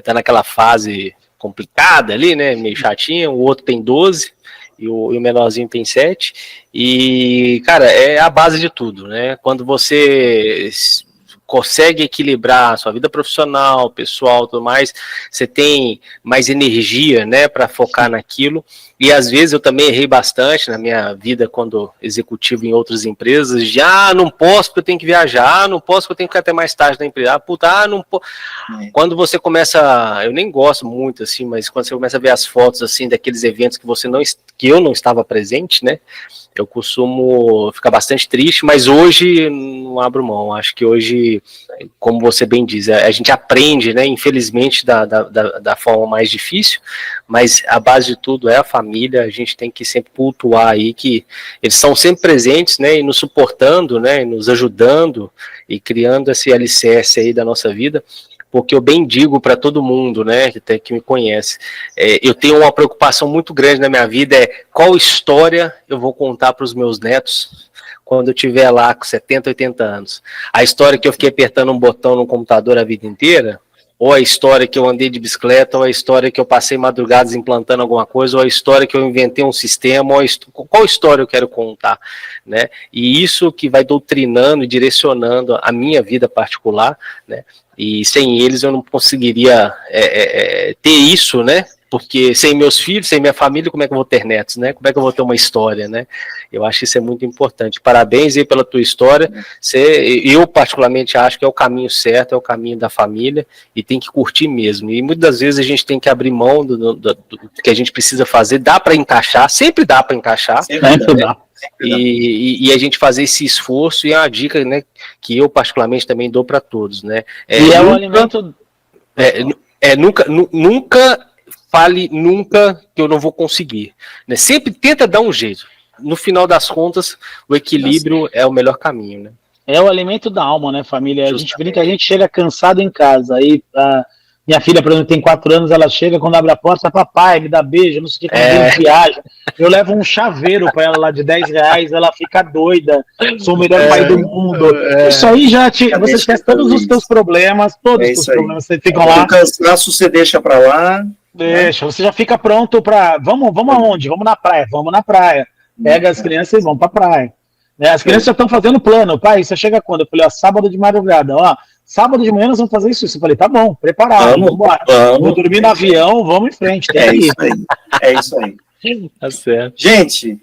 tá naquela fase complicada ali, né? Meio chatinha, o outro tem 12. E o menorzinho tem 7, e, cara, é a base de tudo, né? Quando você consegue equilibrar a sua vida profissional, pessoal, tudo mais, você tem mais energia, né, para focar naquilo. E às vezes eu também errei bastante na minha vida quando executivo em outras empresas, de não posso porque eu tenho que viajar, não posso porque eu tenho que ficar até mais tarde na empresa, não posso. Quando você começa, eu nem gosto muito assim, mas quando você começa a ver as fotos assim daqueles eventos que eu não estava presente, né, eu costumo ficar bastante triste, mas hoje não abro mão. Acho que hoje, como você bem diz, a gente aprende, né, infelizmente, da forma mais difícil, mas a base de tudo é a família. A gente tem que sempre cultuar aí que eles são sempre presentes, né, e nos suportando, né, e nos ajudando e criando esse alicerce aí da nossa vida. Porque eu bem digo para todo mundo, né, que me conhece, eu tenho uma preocupação muito grande na minha vida, qual história eu vou contar para os meus netos quando eu estiver lá com 70, 80 anos. A história que eu fiquei apertando um botão no computador a vida inteira, ou a história que eu andei de bicicleta, ou a história que eu passei madrugadas implantando alguma coisa, ou a história que eu inventei um sistema, qual história eu quero contar, né? E isso que vai doutrinando e direcionando a minha vida particular, né? E sem eles eu não conseguiria ter isso, né? Porque sem meus filhos, sem minha família, como é que eu vou ter netos, né? Como é que eu vou ter uma história, né? Eu acho que isso é muito importante. Parabéns aí pela tua história. Eu particularmente acho que é o caminho certo, é o caminho da família e tem que curtir mesmo. E muitas das vezes a gente tem que abrir mão do que a gente precisa fazer. Dá para encaixar, sempre dá para encaixar.
Sempre dá.
E a gente fazer esse esforço, e é uma dica, né, que eu particularmente também dou para todos, né?
O alimento...
Nunca fale nunca que eu não vou conseguir, né? Sempre tenta dar um jeito. No final das contas, o equilíbrio é o melhor caminho, né?
É o alimento da alma, né, família? A gente brinca, a gente chega cansado em casa. Aí minha filha, por exemplo, tem 4 anos, ela chega, quando abre a porta, papai, me dá beijo, não sei o que, quando a gente viaja. Eu levo um chaveiro para ela lá de R$10, ela fica doida, sou o melhor pai do mundo. Isso aí você esquece todos os teus problemas, todos os teus problemas, você fica lá.
O cansaço você deixa para lá.
Deixa, você já fica pronto para. Vamos aonde? Vamos na praia. Vamos na praia. Pega as crianças e vão pra praia. As crianças já estão fazendo plano. Pai, você chega quando? Eu falei, sábado de madrugada. Sábado de manhã nós vamos fazer isso. Eu falei, tá bom, preparado, vamos embora. Vou dormir no avião, vamos em frente.
É isso aí.
Tá certo.
Gente,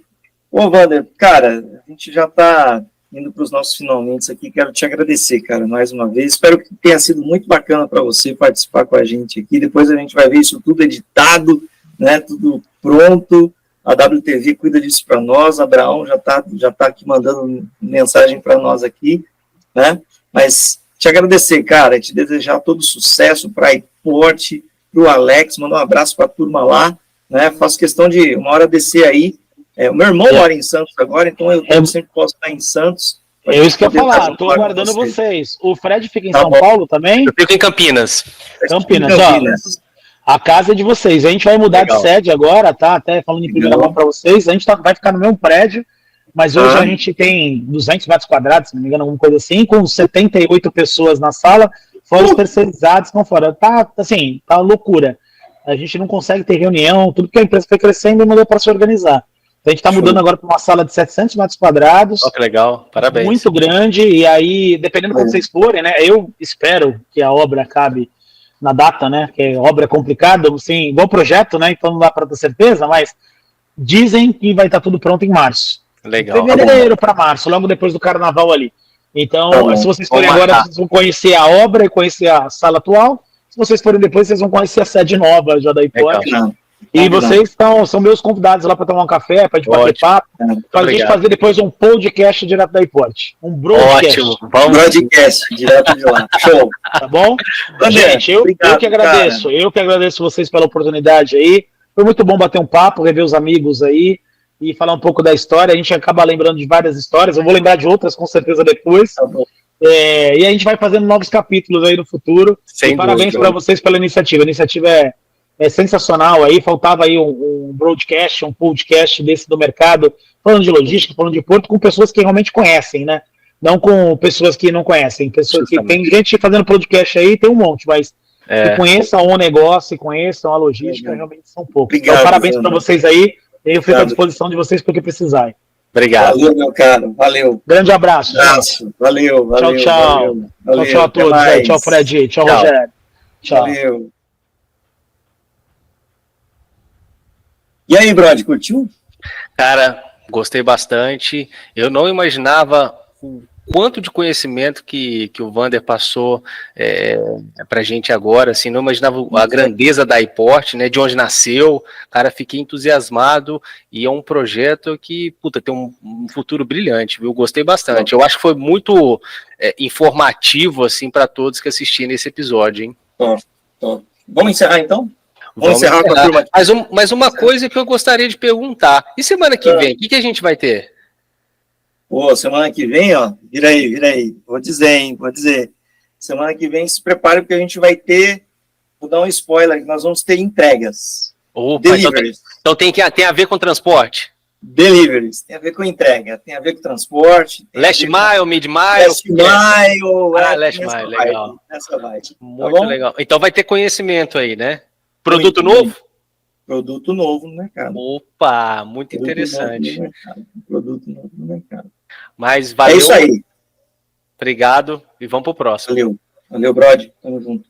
Wander, cara, a gente já tá indo para os nossos finalmente aqui. Quero te agradecer, cara, mais uma vez. Espero que tenha sido muito bacana para você participar com a gente aqui. Depois a gente vai ver isso tudo editado, né? Tudo pronto. A WTV cuida disso para nós. Abraão já tá aqui mandando mensagem para nós aqui, né? Mas te agradecer, cara, te desejar todo sucesso para a iPort, para o Alex, mandar um abraço para a turma lá, né? Faço questão de uma hora descer aí. O meu irmão mora em Santos agora, então eu sempre posso estar em Santos.
É isso que eu ia falar, estou aguardando vocês. O Fred fica em São Paulo também?
Eu fico em Campinas.
Campinas. A casa é de vocês. A gente vai mudar de sede agora, tá? Até falando em primeira mão para vocês. A gente vai ficar no mesmo prédio, mas hoje a gente tem 200 metros quadrados, se não me engano, alguma coisa assim, com 78 pessoas na sala, fora os terceirizados que estão fora. Tá, assim, tá loucura. A gente não consegue ter reunião, tudo que a empresa foi crescendo e não deu para se organizar. A gente está mudando agora para uma sala de 700 metros quadrados.
Que legal, parabéns.
Muito grande, e aí, dependendo de como vocês forem, né, eu espero que a obra acabe na data, né, que a obra é complicada, assim, igual projeto, né, então não dá para ter certeza, mas dizem que vai estar tudo pronto em março.
Legal.
Fevereiro para março, logo depois do carnaval ali. Então, se vocês forem agora, vocês vão conhecer a obra e conhecer a sala atual. Se vocês forem depois, vocês vão conhecer a sede nova já da iPort. E vocês são meus convidados lá para tomar um café, para a gente bater papo, para a gente fazer depois um podcast direto da iPort. Um broadcast.
Ótimo,
vamos. Broadcast direto de lá. Show.
Tá bom? Gente, eu que agradeço. Cara. Eu que agradeço vocês pela oportunidade aí. Foi muito bom bater um papo, rever os amigos aí e falar um pouco da história. A gente acaba lembrando de várias histórias. Eu vou lembrar de outras com certeza depois. Tá bom. E a gente vai fazendo novos capítulos aí no futuro. Sem dúvida. Parabéns para vocês pela iniciativa. A iniciativa é sensacional aí, faltava aí um broadcast, um podcast desse do mercado, falando de logística, falando de porto, com pessoas que realmente conhecem, né? Não com pessoas que não conhecem, pessoas que tem gente fazendo podcast aí, tem um monte, mas que conheçam o negócio e conheçam a logística, realmente são poucos. Obrigado, então, parabéns para vocês aí, eu fico à disposição de vocês para o que precisarem.
Obrigado.
Valeu, meu caro. Valeu.
Grande abraço.
Valeu.
Tchau, tchau.
Valeu.
Tchau a todos.
Mais.
Tchau, Fred. Tchau,
Tchau.
Rogério. Tchau.
Valeu. E aí, Brody, curtiu?
Cara, gostei bastante. Eu não imaginava o quanto de conhecimento que o Wander passou pra gente agora, assim, não imaginava a grandeza da iPort, né, de onde nasceu. Cara, fiquei entusiasmado e é um projeto que, puta, tem um futuro brilhante, viu? Gostei bastante. Eu acho que foi muito informativo, assim, para todos que assistiram esse episódio, hein?
Top. Vamos encerrar, então? Vamos encerrar com a turma aqui.
Mas uma coisa que eu gostaria de perguntar, e semana que vem, o que a gente vai ter?
Pô, semana que vem, ó, vira aí. Vou dizer. Semana que vem, se prepare, porque a gente vai ter, vou dar um spoiler, nós vamos ter entregas.
Opa,
Deliveries.
Então tem a ver com transporte?
Deliveries, tem a ver com entrega, tem a ver com transporte.
Last mile, mid mile?
Last mile.
Last mile, legal.
Essa vai.
Muito legal. Então vai ter conhecimento aí, né? Produto novo?
Produto novo no mercado.
Opa, muito interessante.
Produto novo no mercado.
Mas valeu.
É isso aí.
Obrigado e vamos pro próximo.
Valeu, Brody. Tamo junto.